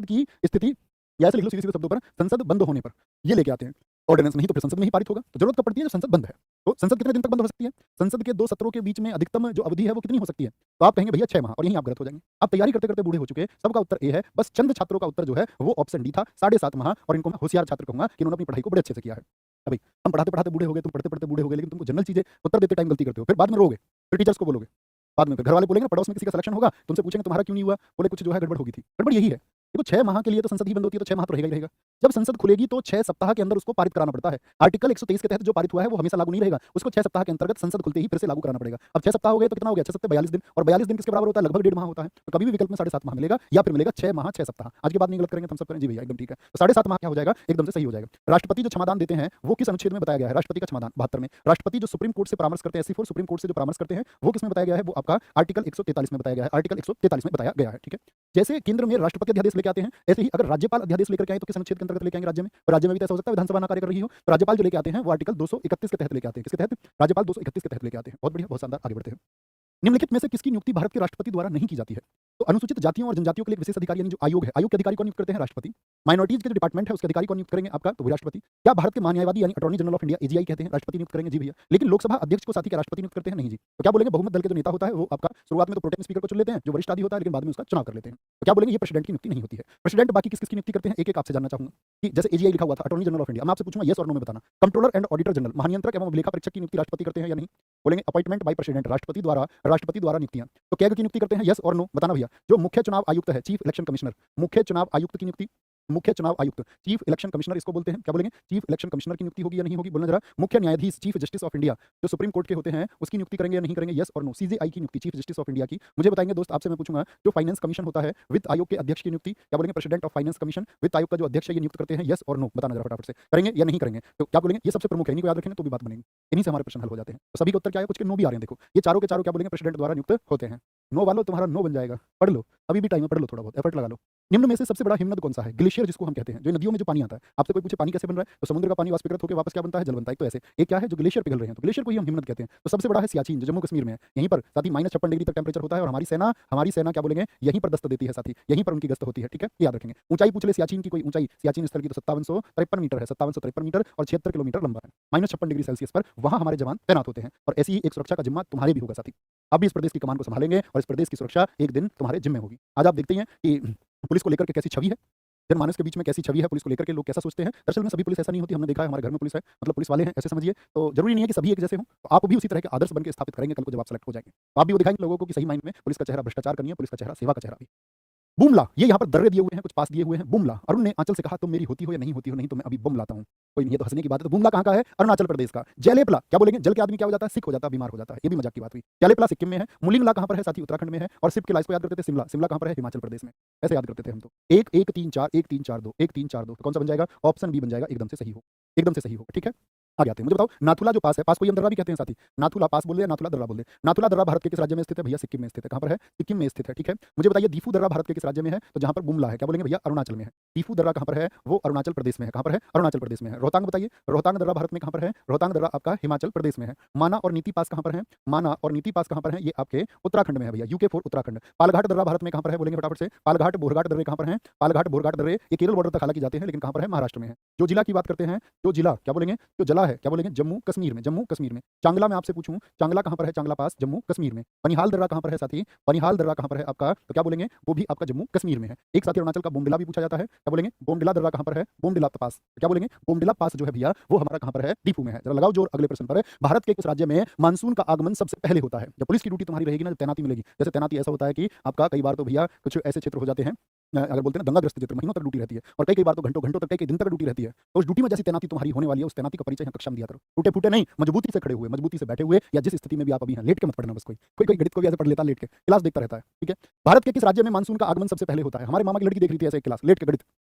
की स्थिति, या ऐसे लिख लो सीधे-सीधे शब्दों पर, संसद बंद होने पर ये लेके आते हैं ऑर्डिनेंस, नहीं तो फिर संसद में ही पारित होगा। तो जरूरत कब पड़ती है? जब संसद बंद है। तो संसद कितने दिन तक बंद हो सकती है? संसद के 2 सत्रों के बीच में अधिकतम जो अवधि है वो कितनी हो सकती है? तो आप कहेंगे भैया 6 माह, और यहीं आप गलत हो जाएंगे। आप तैयारी करते करते बूढ़े हो चुके हैं। सबका उत्तर ए है, बस चंद छात्रों का उत्तर जो है वो ऑप्शन डी था, 7.5 माह। और इनको मैं होशियार छात्र कहूंगा कि इन्होंने अपनी पढ़ाई को बड़े अच्छे से किया है। अभी हम पढ़ाते पढ़ाते बूढ़े हो गए, तुम पढ़ते पढ़ते बूढ़े हो गए, लेकिन तुमको जनरल चीजें उत्तर देते टाइम गलती करते हो, फिर बाद में रोगे, फिर टीचर्स को बोलोगे, बाद में फिर घर वाले बोलेंगे पड़ोस में किसी का सिलेक्शन होगा, तुमसे पूछेंगे तुम्हारा क्यों नहीं हुआ, बोले कुछ जो है गड़बड़ होगी थी। गड़बड़ यही है, देखो 6 माह के लिए तो संसद ही बंद होती है, तो 6 माह तो रहेगा ही रहेगा। जब संसद खुलेगी तो 6 सप्ताह के अंदर उसको पारित कराना पड़ता है। आर्टिकल 123 के तहत जो पारित हुआ है वो हमेशा लागू नहीं रहेगा। उसको 6 सप्ताह के अंतर्गत संसद खुलते ही फिर से लागू कराना पड़ेगा। अब 6 सप्ताह हो गए तो कितना हो गया? 6 सप्ताह 42 दिन, और 42 दिन किसके बराबर होता है? लगभग 1.5 माह होता है। तो कभी भी विकल्प में 7.5 माह मिलेगा या फिर मिलेगा 6 माह 6 सप्ताह। आज की बात नहीं गलत करेंगे तो हम सब करें? जी भैया, एकदम ठीक है। तो 7.5 माह क्या हो जाएगा? एकदम से सही हो जाएगा। राष्ट्रपति जो क्षमादान देते हैं वो किस अनुच्छेद में बताया गया है? राष्ट्रपति का क्षमादान 72 में। राष्ट्रपति जो सुप्रीम कोर्ट से परामर्श करते हैं, एससी 4 सुप्रीम कोर्ट से जो परामर्श करते हैं वो किसमें बताया गया है? वो आपका आर्टिकल 143 में बताया गया है। आर्टिकल 143 में बताया गया है, ठीक है। जैसे केंद्र में राष्ट्रपति अध्यादेश लेके आते हैं, ऐसे ही अगर राज्यपाल अध्यादेश लेकर के आए तो किस अनुच्छेद के अंतर्गत लेके आएंगे? राज्य में। तो राज्य में भी तो ऐसा हो सकता है विधानसभा ना कार्य कर रही हो, तो राज्यपाल जो लेके आते हैं वो आर्टिकल 231 के तहत लेके आते हैं। किसके तहत? राज्यपाल 231 के तहत लेके आते हैं। बहुत बढ़िया, बहुत शानदार, आगे बढ़ते हैं। निम्नलिखित में से किसकी नियुक्ति भारत के राष्ट्रपति द्वारा नहीं की जाती है? तो अनुसूचित जातियों और जनजातियों के लिए एक विशेष अधिकारी यानी जो आयोग है, आयोग के अधिकारी को नियुक्त करते हैं राष्ट्रपति। माइनॉरिटीज के जो डिपार्टमेंट है उसके अधिकारी को नियुक्त करेंगे आपका, तो वही राष्ट्रपति। क्या भारत के महान्यायवादी यानी attorney general of India AGI कहते हैं राष्ट्रपति नियुक्त करेंगे? जी भैया। लेकिन लोकसभा अध्यक्ष को साथ ही क्या राष्ट्रपति नियुक्त करते हैं? नहीं जी। तो क्या बोलेंगे? बहुमत दल के जो नेता होता है वो आपका शुरुआत में तो प्रोटेम स्पीकर को चुन लेते हैं जो वरिष्ठ आदि होता है, लेकिन बाद में उसका चुनाव कर लेते हैं। तो क्या बोलेंगे? ये प्रेसिडेंट की नियुक्ति नहीं होती है। प्रेसिडेंट बाकी किस किसकी नियुक्ति करते हैं? एक एक आपसे जानना चाहूंगा कि जैसे एजीआई लिखा हुआ था अटॉर्नी जनरल ऑफ इंडिया, मैं आपसे पूछूंगा यस और नो में बताना। कंट्रोलर एंड ऑडिटर जनरल महानियंत्रक एवं लेखा परीक्षक की नियुक्ति राष्ट्रपति करते हैं या नहीं? बोलेंगे अपॉइंटमेंट बाय प्रेसिडेंट, राष्ट्रपति द्वारा नियुक्तियां। तो क्या की नियुक्ति करते हैं? यस और नो बताना भैया। जो मुख्य चुनाव आयुक्त है, चीफ इलेक्शन कमिश्नर, मुख्य चुनाव आयुक्त की नियुक्ति, मुख्य चुनाव आयुक्त चीफ इलेक्शन कमिश्नर इसको बोलते हैं। क्या बोलेंगे? चीफ इलेक्शन कमिश्नर की नियुक्ति होगी या नहीं होगी? बोलना जरा। मुख्य न्यायाधीश चीफ जस्टिस ऑफ इंडिया जो सुप्रीम कोर्ट के होते हैं उसकी नियुक्ति करेंगे या नहीं करेंगे? यस और नो। सीजेआई की नियुक्ति चीफ जस्टिस ऑफ इंडिया की मुझे बताएंगे दोस्त। आपसे मैं पूछूंगा जो फाइनेंस कमीशन होता है, वित्त आयोग के अध्यक्ष की नियुक्ति क्या बोलेंगे? प्रेसिडेंट ऑफ फाइनेंस कमीशन, वित्त आयोग का जो अध्यक्ष है ये नियुक्त करते हैं। यस और नो बताना जरा फटाफट से। करेंगे या नहीं करेंगे? तो क्या बोलेंगे? ये सबसे प्रमुख है, इनको याद रखेंगे तो भी बात बनेगी। इन्हीं से हमारे प्रश्न हल हो जाते हैं। तो सभी के उत्तर क्या है? कुछ के नो भी आ रहे हैं। देखो ये चारों के चारों क्या बोलेंगे? प्रेसिडेंट द्वारा नियुक्त होते हैं। नो वालों तुम्हारा नो बन जाएगा, पढ़ लो, अभी भी टाइम है, पढ़ लो, थोड़ा बहुत एफर्ट लगा लो। निम्न में से सबसे बड़ा हिमनद कौन सा है? ग्लेशियर जिसको हम कहते हैं, जो नदियों में जो पानी आता है। आपसे कोई पूछे पानी कैसे बन रहा है, तो समुद्र का पानी वाष्पीकृत होकर वापस क्या बनता है? जल बनता है। तो ऐसे एक क्या है? जो ग्लेशियर पिघल रहे हैं, तो ग्लेशियर को ही हम हिमनद कहते हैं। तो सबसे बड़ा है सियाचिन जो जम्मू कश्मीर में है। यहीं पर साथी -56 डिग्री तक टेम्परेचर होता है और हमारी सेना क्या बोलेंगे? यहीं पर दस्त देती है साथी, यहीं पर उनकी गश्त होती है, ठीक है, याद रखेंगे। ऊंचाई पूछ ले सियाचिन की कोई ऊंचाई, सियाचिन स्थल की तो 5753 मीटर है, 5753 मीटर और 76 किलोमीटर लंबा है। -56 डिग्री सेल्सियस पर वहां हमारे जवान तैनात होते हैं और ऐसी ही एक सुरक्षा का जिम्मा तुम्हारे भी होगा साथी। आप भी इस प्रदेश की कमान को संभालेंगे और इस प्रदेश की सुरक्षा एक दिन तुम्हारे जिम्मे होगी। आज आप देखते हैं कि पुलिस को लेकर के कैसी छवि है, जनमानस के बीच में कैसी छवि है पुलिस को लेकर के, लोग कैसा सोचते हैं। दरअसल में सभी पुलिस ऐसा नहीं होती। हमने देखा है हमारे घर में पुलिस है, मतलब पुलिस वाले हैं ऐसे समझिए। तो जरूरी नहीं है कि सभी एक जैसे हों, तो आप भी उसी तरह के आदर्श बन के स्थापित करेंगे कल को जब आप सेलेक्ट हो जाएंगे। तो आप भी वो दिखाएंगे लोगों को कि सही मायने में पुलिस का चेहरा भ्रष्टाचार का नहीं है, पुलिस का चेहरा सेवा का चेहरा भी। बुमला, ये यहाँ पर दर्रे दिए हुए हैं, कुछ पास दिए हुए हैं। बुमला, अरुण ने आंचल से कहा तुम मेरी होती हो या नहीं होती हो? नहीं तो मैं अभी बम लाता हूँ। कोई नहीं, ये तो हंसने की बात है। तो बुमला कहाँ का है? अरुणाचल प्रदेश का। जलेपला, क्या बोलेंगे? जल के आदमी क्या हो जाता है? सिक हो जाता है, बीमार हो जाता है। ये भी मजाक की बात हुई। जलेपला सिक्किम में है। मुलिंगला कहाँ पर है साथी? उत्तराखंड में है। और सिप के लाइस को याद करते थे शिमला, शिमला कहाँ पर है? हिमाचल प्रदेश में। ऐसे याद करते थे हम तो। 1 1 3 4 1 3 4 2 1 3 4 2 तो कौन सा बन जाएगा? ऑप्शन बी बन जाएगा, एकदम से सही हो, एकदम से सही होगा, ठीक है। आगे आते हैं। मुझे बताओ नाथुला जो पास है, पास को हम दर्रा भी कहते हैं साथी। नाथुला पास बोल दे या नाथुला दर्रा बोल दे। नाथुला दर्रा भारत के किस राज्य में स्थित है? भैया सिक्किम में स्थित है। कहाँ पर है? सिक्किम में स्थित है, ठीक है। मुझे बताइए दीफू दर्रा भारत के किस राज्य में है? तो जहाँ पर बुमला है क्या बोलेंगे भैया? अरुणाचल में है। दीफू दर्रा कहाँ पर है? वो अरुणाचल प्रदेश में है। कहाँ पर है? अरुणाचल प्रदेश में है। रोहतांग बताइए, रोहतांग दर्रा भारत में कहाँ पर है? रोहतांग दर्रा आपका हिमाचल प्रदेश में है। माना और नीति पास कहाँ पर है? माना और नीति पास कहाँ पर है? ये आपके उत्तराखंड में है भैया, UK4 उत्तराखंड। पालघाट दर्रा भारत में कहाँ पर है? बोलेंगे फटाफट से। पालघाट बोरघाट दर्रे कहाँ पर है? पालघाट बोरघाट दर्रे ये केरल बॉर्डर तक हालांकि जाते हैं, लेकिन कहाँ पर है? महाराष्ट्र में है। जो जिला की बात करते हैं, जो जिला क्या बोलेंगे? जो जिला है क्या बोलेंगे? जम्मू कश्मीर में, जम्मू कश्मीर में। चांगला में आपसे पूछूं, चांगला कहां पर है? चांगला पास जम्मू कश्मीर में। पनिहाल दर्रा कहां पर है साथी? पनिहाल दर्रा कहां पर है आपका? तो क्या बोलेंगे? वो भी आपका जम्मू कश्मीर में है। एक साथी अरुणाचल का बोमडिला भी पूछा जाता है। क्या बोलेंगे? बोमडिला दर्रा कहां पर है? बोमडिला पास। तो क्या बोलेंगे? बोमडिला पास जो है भैया वो हमारा कहां पर है? दीपू में है। जरा लगाओ जोर अगले प्रश्न पर। भारत के किस राज्य में मानसून का आगमन सबसे पहले होता है? जब पुलिस की ड्यूटी तुम्हारी रहेगी ना, जब तैनाती मिलेगी, जैसे तैनाती ऐसा होता है कि आपका कई बार तो भैया कुछ ऐसे क्षेत्र हो जाते हैं, अगर बोलते हैं ना दंगाग्रस्त क्षेत्र, महीनों तक ड्यूटी रहती है और कई बार तो घंटों घंटों तक, कई दिन तक ड्यूटी रहती है। तो उस ड्यूटी में जैसी तैनाती तुम्हारी होने वाली है, उस तैनाती का परिचय यहाँ कक्षा में दिया करो। टूटे फूटे नहीं, मजबूती से खड़े हुए, मजबूती से बैठे हुए, या जिस स्थिति में भी आप अभी हैं, लेट के मत पढ़ना बस। कोई गणित को भी ऐसे पढ़ लेता लेट के, क्लास देखता रहता है, ठीक है। भारत के किस राज्य में मानसून का आगमन सबसे पहले होता है? हमारे मामा की लड़की देख रही थी ऐसे क्लास लेट के गणित,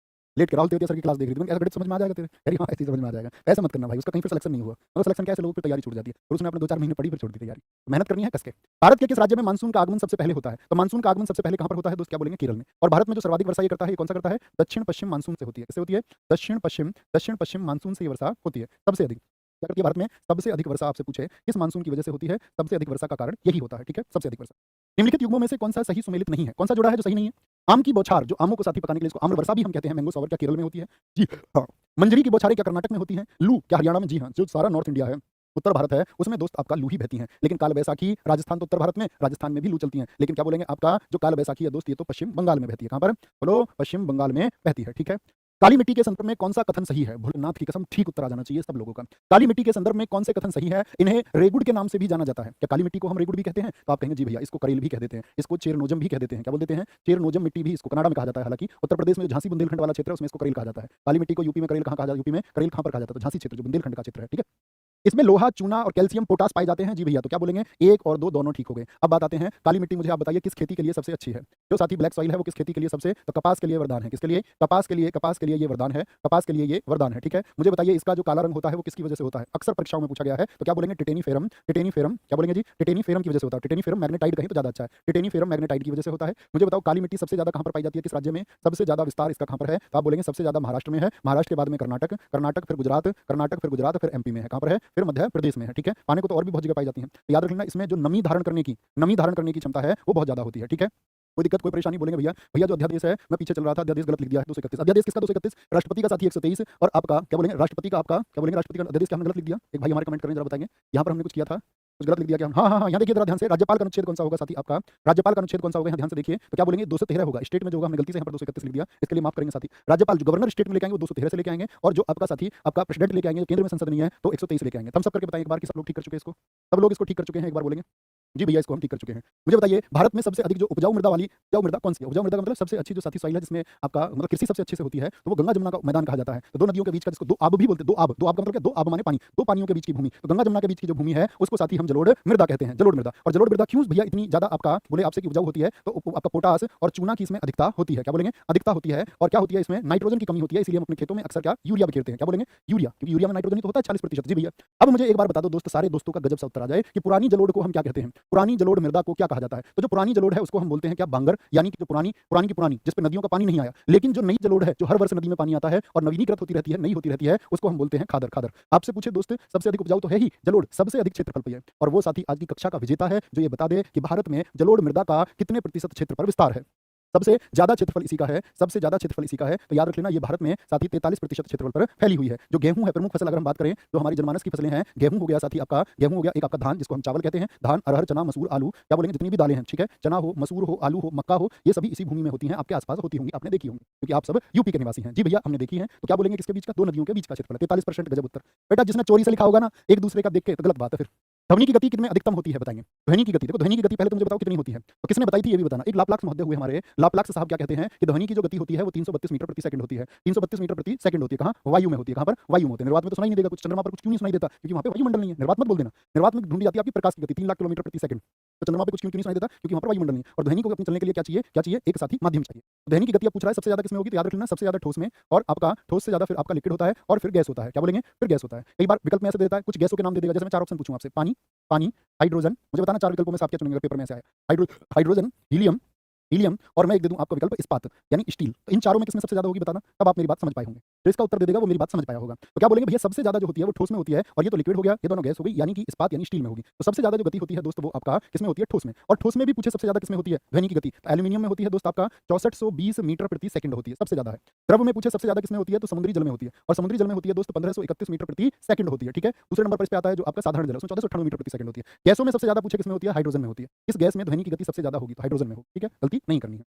लेट के राहुल तेवतिया सर की क्लास देख रही थी। ऐसा गणित समझ में आ जाएगा तेरे? अरे हाँ ऐसे समझ में आ जाएगा। ऐसा मत करना भाई, उसका कहीं पर सिलेक्शन नहीं हुआ। मतलब सिलेक्शन क्या है, लोगों की तैयारी छूट जाती है, और उसने अपने 2-4 महीने पढ़ी फिर छोड़ दी तैयारी। मेहनत करनी है कस के। भारत के किस राज्य में मानसून का आगमन सबसे पहले होता है? तो मानसून का आगमन सबसे पहले कहां पर होता है दोस्त? क्या बोलेंगे? केरल में। और भारत में जो सर्वाधिक वर्षा ये करता है, ये कौन सा करता है? दक्षिण पश्चिम मानसून से होती है। किससे होती है? दक्षिण पश्चिम मानसून से ये वर्षा होती है सबसे अधिक। क्या करती है भारत में? सबसे अधिक वर्षा आपसे पूछे किस मानसून की वजह से होती है? सबसे अधिक वर्षा का कारण यही होता है, ठीक है, सबसे अधिक वर्षा। निम्नलिखित युग्मों में से कौन सा सही सुमेलित नहीं है? कौन सा जुड़ा है जो सही नहीं है? आम की बौछार, जो आमों को साथी पकाने के लिए इसको आम्र वर्षा भी हम कहते हैं, मैंगो सॉवर, क्या केरल में होती है? जी हाँ। मंजरी की बौछारें क्या कर्नाटक में होती हैं? लू क्या हरियाणा में? जी हाँ। जो सारा नॉर्थ इंडिया है, उत्तर भारत है, उसमें दोस्त आपका लू ही बहती है। लेकिन काल बैसाखी राजस्थान तो उत्तर भारत में, राजस्थान में भी लू चलती है। लेकिन क्या बोलेंगे आपका जो काल बैसाखी है दोस्त, ये तो पश्चिम बंगाल में बहती है। कहां पर? बोलो, पश्चिम बंगाल में बहती है, ठीक है। काली मिट्टी के संदर्भ में कौन सा कथन सही है? भोलेनाथ की कसम ठीक उत्तर आ जाना चाहिए सब लोगों का। काली मिट्टी के संदर्भ में कौन से कथन सही है? इन्हें रेगुड़ के नाम से भी जाना जाता है। क्या काली मिट्टी को हम रेगुड़ भी कहते हैं? तो आप कहेंगे जी भैया, इसको करेल भी कह देते हैं, इसको चेरनोजम भी कह देते हैं। क्या बोल देते हैं? चेरनोजम मिट्टी भी इसको कनाडा में कहा जाता है। हालांकि उत्तर प्रदेश में जो झांसी बुंदेलखंड वाला क्षेत्र है उसमें इसको करेल कहा जाता है। काली मिट्टी को यूपी में करेल कहाँ कहा जाता है? यूपी में करेल कहाँ पर कहा जाता है? तो झांसी क्षेत्र जो बुंदेलखंड का क्षेत्र है, ठीक है। इसमें लोहा, चूना और कैल्शियम, पोटास पाए जाते हैं। जी भैया, तो क्या बोलेंगे? 1 और 2 दोनों ठीक हो गए। अब बात आते हैं काली मिट्टी, मुझे आप बताइए किस खेती के लिए सबसे अच्छी है? जो साथी ब्लैक सॉइल है वो किस खेती के लिए सबसे? तो कपास के लिए वरदान है। किसके लिए? कपास के लिए। कपास के लिए ये वरदान है। कपास के लिए ये वरदान है, ठीक है। मुझे बताइए इसका जो काला रंग होता है वो किसकी वजह से होता है? अक्सर परीक्षाओं में पूछा गया है। तो क्या बोलेंगे? टिटेनीफेरम। टिटेनीफेरम क्या बोलेंगे जी? टिटेनीफेरम की वजह से होता है। टिटेनीफेरम मैग्नेटाइट कहें तो ज्यादा अच्छा है। टिटेनीफेरम मैग्नेटाइट की वजह से होता है। मुझे बताओ काली मिट्टी सबसे ज्यादा कहां पर पाई जाती है? किस राज्य में? सबसे ज्यादा विस्तार इसका कहां पर है? तो आप बोलेंगे सबसे ज्यादा महाराष्ट्र में है। महाराष्ट्र के बाद में कर्नाटक, कर्नाटक फिर गुजरात, कर्नाटक फिर गुजरात फिर एमपी में है। कहां पर है? फिर मध्य प्रदेश में है, ठीक है। पाने को तो और भी बहुत जगह पाई जाती है। तो याद रख लेना, इसमें जो नमी धारण करने की क्षमता है वो बहुत ज्यादा होती है, ठीक है। कोई दिक्कत कोई परेशानी? बोलेंगे भैया भैया जो अध्यादेश है मैं पीछे चल रहा था, अध्यादेश गलत लिख दिया है 231। अध्यादेश किसका 231? राष्ट्रपति का साथी 123 और आपका क्या बोलेंगे? राष्ट्रपति का आपका क्या बोलेंगे? राष्ट्रपति का अध्यादेश क्या हमने गलत लिख दिया? एक भाई हमारे कमेंट करें जरा बताएंगे। यहाँ पर हमने कुछ किया था, कुछ गलत लिख दिया क्या? हाँ हाँ हाँ, यहाँ देखिए जरा ध्यान से, राज्यपाल का अनुच्छेद कौन सा होगा साथी आपका? राज्यपाल का अनुच्छेद कौन सा होगा? यहाँ ध्यान से देखिए। तो क्या बोलेंगे? 213 होगा। स्टेट में जो होगा हमने गलती से यहाँ पर 231 लिख दिया, इसके लिए माफ करेंगे साथी। राज्यपाल जो गवर्नर स्टेट में लेके आएंगे वो 213 से लेके आएंगे, और जो आपका साथी आपका प्रेसिडेंट लेके आएंगे, केंद्र में संसद नहीं है, तो 123 लेके आएंगे। थम्स अप करके बताएं एक बार कि सब लोग ठीक कर चुके हैं इसको? सब लोग इसको ठीक कर चुके हैं? एक बार बोलेंगे जी भैया इसको हम ठीक कर चुके हैं। मुझे बताइए भारत में सबसे अधिक जो उपजाऊ मृदा वाली उपजाऊ मृदा कौन सी है? उपजाऊ मृदा का मतलब सबसे अच्छी जो साथी सॉइल है जिसमें आपका मतलब कृषि सबसे अच्छे से होती है, तो वो गंगा जमुना का मैदान कहा जाता है। तो दो नदियों के बीच का, जिसको दो आब भी बोलते हैं, दो आब का मतलब क्या? दो आब माने पानी, दो पानियों के बीच की भूमि। तो गंगा जमुना के बीच की जो भूमि है उसको साथी हम जलोढ़ मृदा कहते हैं। जलोढ़ मृदा। और जलोढ़ मृदा क्यों भैया इतनी ज्यादा आपका बोले आपसे की उपजाऊ होती है? तो आपका पोटास और चूना की इसमें अधिकता होती है। क्या बोलेंगे? अधिकता होती है। और क्या होती है? इसमें नाइट्रोजन की कमी होती है, इसलिए हम अपने खेतों में अक्सर क्या यूरिया बिखेरते हैं। क्या बोलेंगे? यूरिया, क्योंकि यूरिया में नाइट्रोजन ही तो होता है 40%। जी भैया, अब मुझे एक बार बता दो दोस्त, सारे दोस्तों का गजब सा उत्तर आ जाए कि पुरानी जलोढ़ को हम क्या कहते हैं? पुरानी जलोढ़ मृदा को क्या कहा जाता है? तो जो पुरानी जलोढ़ है उसको हम बोलते हैं क्या? बांगर। यानी कि जो पुरानी पुरानी की पुरानी जिस पे नदियों का पानी नहीं आया, लेकिन जो नई जलोढ़ है जो हर वर्ष नदी में पानी आता है और नवीनीकृत होती रहती है, नई होती रहती है, उसको हम बोलते हैं खादर। खादर आपसे पूछे दोस्त, सबसे अधिक उपजाऊ तो है ही जलोढ़, सबसे अधिक क्षेत्रफल पे है। और वो साथी आज की कक्षा का विजेता है जो ये बता दे कि भारत में जलोढ़ मृदा का कितने प्रतिशत क्षेत्र पर विस्तार है। सबसे ज्यादा क्षेत्रफल इसी का है, सबसे ज्यादा क्षेत्रफल इसी का है। तो याद रख लेना ये भारत में साथी 43% क्षेत्रफल पर फैली हुई है। जो गेहूं है प्रमुख फसल, अगर हम बात करें जो हमारी जनमानस की फसलें हैं, गेहूं हो गया साथी आपका, गेहूं हो गया, एक आपका धान जिसको हम चावल कहते हैं, धान, अरहर, चना, मसूर, आलू, क्या बोलेंगे? जितनी भी दालें हैं, ठीक है, चना हो, मसूर हो, आलू हो, मक्का हो, ये सभी इसी भूमि में होती हैं। आपके आसपास होती होंगी, आपने देखी होंगी, क्योंकि आप सब यूपी के निवासी हैं। जी भैया हमने देखी है। तो क्या बोलेंगे किसके बीच का? दो नदियों के बीच का क्षेत्रफल 43%। गजब उत्तर बेटा। जिसने चोरी से लिखा होगा ना एक दूसरे का देख के, तो गलत बात है। फिर ध्वनि की गति कितने अधिकतम होती है बताएंगे? ध्वनि की गति देखो, ध्वनि की गति पहले तो मुझे बताओ कितनी होती है? तो किसने बताई थी ये भी बताना। एक लाप्लाक्स महोदय हुए हमारे, लाप्लाक्स साहब क्या कहते हैं कि ध्वनि की जो गति होती है वो 332 मीटर प्रति सेकंड होती है। 332 मीटर प्रति सेकंड होती है। कहां? वायु में होती है। कहां पर? वायु में होती है। निर्वात में तो सुनाई नहीं देगा कुछ, चंद्रमा पर कुछ क्यों नहीं सुनाई देता? क्योंकि वहां पे वायुमंडल नहीं है। निर्वात मत बोल देना, निर्वात में ढूंढी जाती है आपकी प्रकाश की गति 3 लाख किलोमीटर प्रति सेकंड। तो चंद्रमा पे कुछ क्यों नहीं सुनाई देता? क्योंकि वहां पर वायुमंडल नहीं है। और ध्वनि को अपने चलने के लिए क्या चाहिए? क्या चाहिए? एक साथी माध्यम चाहिए। ध्वनि की गति आप पूछ रहा है सबसे ज्यादा किसमें होगी? तो याद रख लेना सबसे ज्यादा ठोस में, और आपका ठोस से ज्यादा फिर आपका लिक्विड होता है, और फिर गैस होता है। क्या बोलेंगे? फिर गैस होता है। कई बार विकल्प में ऐसे देता है, कुछ गैसों के नाम दे देगा। जैसे मैं 4 ऑप्शन पूछूं आपसे, पानी, पानी, हाइड्रोजन, मुझे बताना 4 विकल्पों में से आप क्या चुनेंगे? पेपर में से आया हाइड्रोजन, हीलियम, हीलियम, और मैं एक दे दूं आपको विकल्प इस्पात यानी स्टील। तो इन चारों में किसमें सबसे ज्यादा होगी बताना, तब आप मेरी बात समझ पाए होंगे। तो इसका उत्तर दे देगा वो मेरी बात समझ पाया होगा। तो क्या बोलेंगे भैया? सबसे ज्यादा जो होती है वो ठोस में होती है, और ये तो लिक्विड हो गया, ये दोनों गैस हो गई, यानी कि इस्पात यानी स्टील में होगी। तो सबसे ज्यादा जो गति होती है दोस्त वो आपका किसमें होती है? ठोस में। और ठोस में भी पूछे सबसे ज्यादा किसमें होती है ध्वनि की गति? तो एल्यूमिनियम में होती है दोस्त आपका 6420 मीटर प्रति सेकंड होती है, सबसे ज्यादा है। द्रव में पूछे सबसे ज्यादा किसमें होती है? तो समुद्री जल में होती है, और समुद्री जल में होती है दोस्त 1531 मीटर प्रति सेकंड होती है, ठीक है। दूसरे नंबर पर इस पे आता है जो आपका साधारण जल, उसमें 1498 मीटर प्रति सेकंड होती है। गैसों में सबसे ज्यादा पूछे किसमें होती है? हाइड्रोजन में होती है। इस गैस में ध्वनि की गति सबसे ज्यादा होगी, तो हाइड्रोजन में होगी, ठीक है, गलती नहीं करनी है।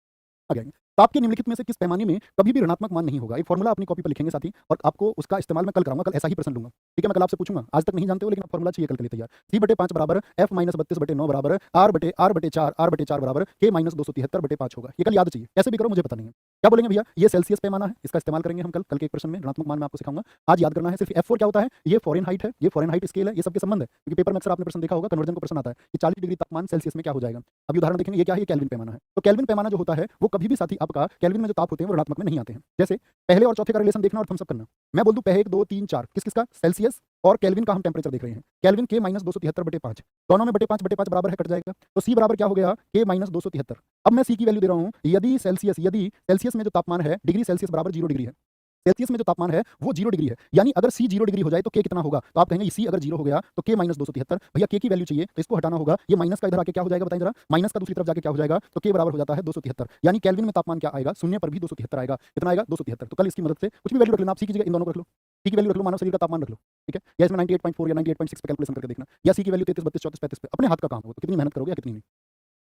आगे आएंगे। तो आपके निम्नलिखित में से किस पैमाने में कभी भी ऋणात्मक मान नहीं होगा? एक फॉर्मूला अपनी कॉपी पर लिखेंगे साथी, और आपको उसका इस्तेमाल मैं कल कराऊंगा, कल ऐसा ही प्रश्न लूंगा, ठीक है। मैं कल आपसे पूछूंगा, आज तक नहीं जानते हो लेकिन फॉर्मूला चाहिए कल के लिए तैयार। 3/5 बराबर f - 32/9 बराबर r/4 बराबर k - 273/5 होगा। ये कल याद चाहिए, कैसे भी करो मुझे पता नहीं है। क्या बोलेंगे भैया? ये सेल्सियस पैमाना है, इसका इस्तेमाल करेंगे हम कल के एक प्रश्न में। ऋणात्मक मान मैं आपको सिखाऊंगा, आज याद करना है सिर्फ। F4 क्या होता है? ये फ़ारेनहाइट है, ये फ़ारेनहाइट स्केल है, ये सबके संबंध है, क्योंकि पेपर में अक्सर आपने प्रश्न देखा होगा, कन्वर्जन का प्रश्न आता है कि 40 डिग्री तापमान सेल्सियस में क्या हो जाएगा। अभी उदाहरण देखेंगे, ये क्या है? ये केल्विन पैमाना है। तो केल्विन पैमाना जो होता है वो कभी भी साथी आपका केल्विन में जो ताप होते हैं वो ऋणात्मक में नहीं आते हैं। जैसे पहले और चौथे का रिलेशन देखना और थम्स अप करना। मैं बोल दूं पहले 1 2 3 4 किस किसका? सेल्सियस और केल्विन का हम टेम्परेचर देख रहे हैं। केल्विन k - 273/5, दोनों में बटे 5 बराबर है, कट जाएगा। तो c बराबर क्या हो गया? k - 273। अब मैं c की वैल्यू दे रहा हूं, यदि सेल्सियस में जो तापमान है डिग्री सेल्सियस बराबर 0 डिग्री है, सेल्सियस में जो तापमान है वो 0 डिग्री है, यानी अगर c 0 डिग्री हो जाए तो k कितना होगा? तो आप कहेंगे c अगर 0 हो गया तो k - 273। भैया k की वैल्यू चाहिए तो इसको हटाना होगा, ये माइनस का इधर आके क्या हो जाएगा बताएं जरा? माइनस का दूसरी तरफ जाके क्या हो जाएगा? तो k बराबर हो जाता है 273, यानी केल्विन में तापमान क्या आएगा? शून्य पर भी 273 आएगा। कितना आएगा? 273। तो कल इसकी मदद से कुछ भी वैल्यू रख लेना, आप c की जगह इन दोनों को रख लो, c की वैल्यू रख लो, मानव शरीर का तापमान रख लो, ठीक है, या इसमें 98.4 या 98.6 पे कैलकुलेशन करके देखना, या c की वैल्यू 33 32 34 35 पे, अपने हाथ का काम है वो, तो कितनी मेहनत करोगे या कितनी नहीं।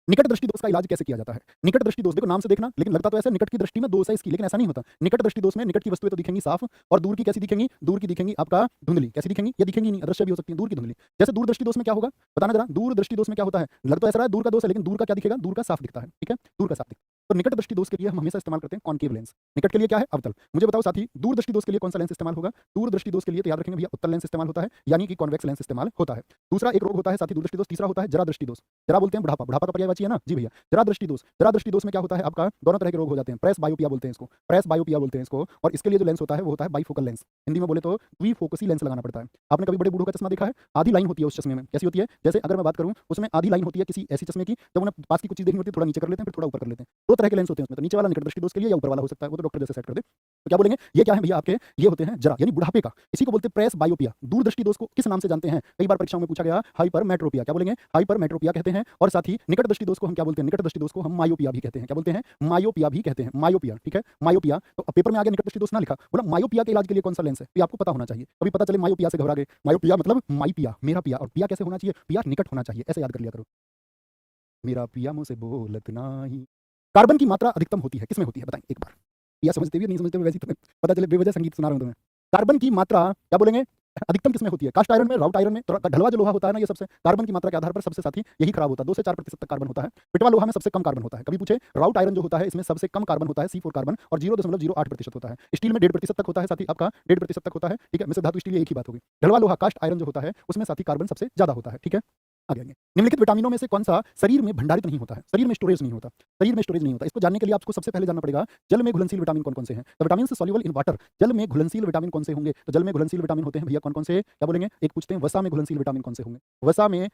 निकट दृष्टि दोष का इलाज कैसे किया जाता है? निकट दृष्टि दोष देखो नाम से देखना, लेकिन लगता तो ऐसा निकट की दृष्टि में दोष है इसकी, लेकिन ऐसा नहीं होता। निकट दृष्टि दोष में निकट की वस्तुएं तो दिखेंगी साफ और दूर की कैसी दिखेंगी? दूर की दिखेंगी आपका धुंधली। कैसी दिखेंगी? ये दिखेंगी नहीं, अदृश्य भी हो सकती है, दूर की धुंधली। जैसे दूर दृष्टि दोष में क्या होगा? बताना जरा, दूर दृष्टि दोष में क्या होता है? लग तो ऐसा रहा है दूर का दोष है, लेकिन दूर का क्या दिखेगा? दूर का साफ दिखता है, ठीक है? दूर का साफ दिखता है। तो निकट दृष्टि दोष के लिए हम हमेशा इस्तेमाल करते हैं कॉनकेव लेंस। निकट के लिए क्या है? अवतल। मुझे बताओ साथी, दूर दृष्टि दोष के लिए कौन सा लेंस इस्तेमाल होगा? दूर दृष्टि दोष के लिए तो याद रखेंगे भैया उत्तल लेंस इस्तेमाल होता है, यानी कि कॉन्वेक्स लेंस इस्तेमाल होता है। दूसरा एक रोग होता है साथी दूर दृष्टि दोष, तीसरा होता है जरा दृष्टि दोष। जरा बोलते हैं बुढ़ापा, बुढ़ापा का पर्यायवाची है ना? जी भैया। जरा दृष्टि दोष, जरा दृष्टि दोष में क्या होता है आपका? दोनों तरह के रोग हो जाते हैं। प्रेस बायोपिया बोलते हैं इसको, प्रेस बायोपिया बोलते हैं इसको। और इसके लिए जो लेंस होता है वो होता है बाइफोकल लेंस। हिंदी में बोले तो द्विफोकसी लेंस लगाना पड़ता है। आपने कभी बड़े बूढ़ों का चश्मा देखा है? आधी लाइन होती है उस चश्मे में। कैसी होती है? जैसे अगर मैं बात करूं उसमें आधी लाइन होती है किसी ऐसी चश्मे की, जब उन्हें पास की कुछ चीज देखनी होती है थोड़ा नीचे कर लेते हैं, फिर थोड़ा ऊपर कर लेते हैं। दो तरह के लेंस होते हैं उसमें, तो नीचे वाला निकट दृष्टि दोष के लिए या ऊपर वाला हो सकता है, वो तो डॉक्टर जैसे सेट कर दे। तो क्या बोलेंगे? ये क्या है भैया आपके? ये होते हैं जरा, यानी बुढ़ापे का। इसी को बोलते हैं प्रेस बायोपिया। दूर दृष्टि दोष को किस नाम से जानते हैं? कई बार परीक्षाओं में पूछा गया, हाइपरमेट्रोपिया। क्या बोलेंगे? हाइपरमेट्रोपिया कहते हैं। और साथ ही निकट दृष्टि दोष को हम क्या बोलते हैं? निकट दृष्टि दोष को हम मायोपिया भी कहते हैं। क्या बोलते हैं? मायोपिया भी कहते हैं। मायोपिया, ठीक है? मायोपिया। तो पेपर में आगे निकट दृष्टि दोष ना लिखा, बोला मायोपिया के इलाज के लिए कौन सा लेंस है, तो आपको पता होना चाहिए। कभी पता चले मायोपिया से घबरा गए, मायोपिया मतलब माई पिया, मेरा पिया। और पिया कैसे होना चाहिए? पिया निकट होना चाहिए, ऐसे याद कर लिया करो। मेरा पिया मुझसे बोलत नाही। कार्बन की मात्रा अधिकतम होती है किसमें होती है बताएं एक बार? पिया समझते भी नहीं समझते वैसे तुम्हें पता चले बेवजह संगीत सुना रहा हूं तुम्हें। कार्बन की मात्रा क्या बोलेंगे? अधिकतम किसमें होती है? कास्ट आयरन में, राउट आयरन में, तो ढलवा जो लोहा होता है ना, ये सबसे कार्बन की मात्रा के आधार पर सबसे साथी यही खराब होता है। 2 से 4% तक कार्बन होता है। पिटवा लोहा में सबसे कम कार्बन होता है। कभी पूछे राउट आयरन जो होता है इसमें सबसे कम कार्बन होता है C4 कार्बन और 0.08% होता है। स्टील में 1.5% तक होता है साथी आपका, 1.5% तक होता है, ठीक है? मिश्र धातु स्टील एक ही बात होगी। ढलवा लोहा कास्ट आयरन जो होता है उसमें साथी कार्बन सबसे ज्यादा होता है, ठीक है? आगे आगे निम्नलिखित विटामिनों में से कौन सा शरीर में भंडारित नहीं होता है? शरीर में स्टोरेज नहीं होता, शरीर में स्टोरेज नहीं होता। इसको जानने के लिए आपको सबसे पहले जानना पड़ेगा जल में घुलनशील विटामिन कौन कौन से हैं। तो विटामिन से सॉल्युबल इन वाटर, जल में घुलनशील विटामिन कौन से होंगे? तो जल में घुलनशील विटामिन होते हैं भैया कौन कौन से? क्या बोलेंगे? एक पूछते हैं वसा में घुलनशील विटामिन कौन से होंगे?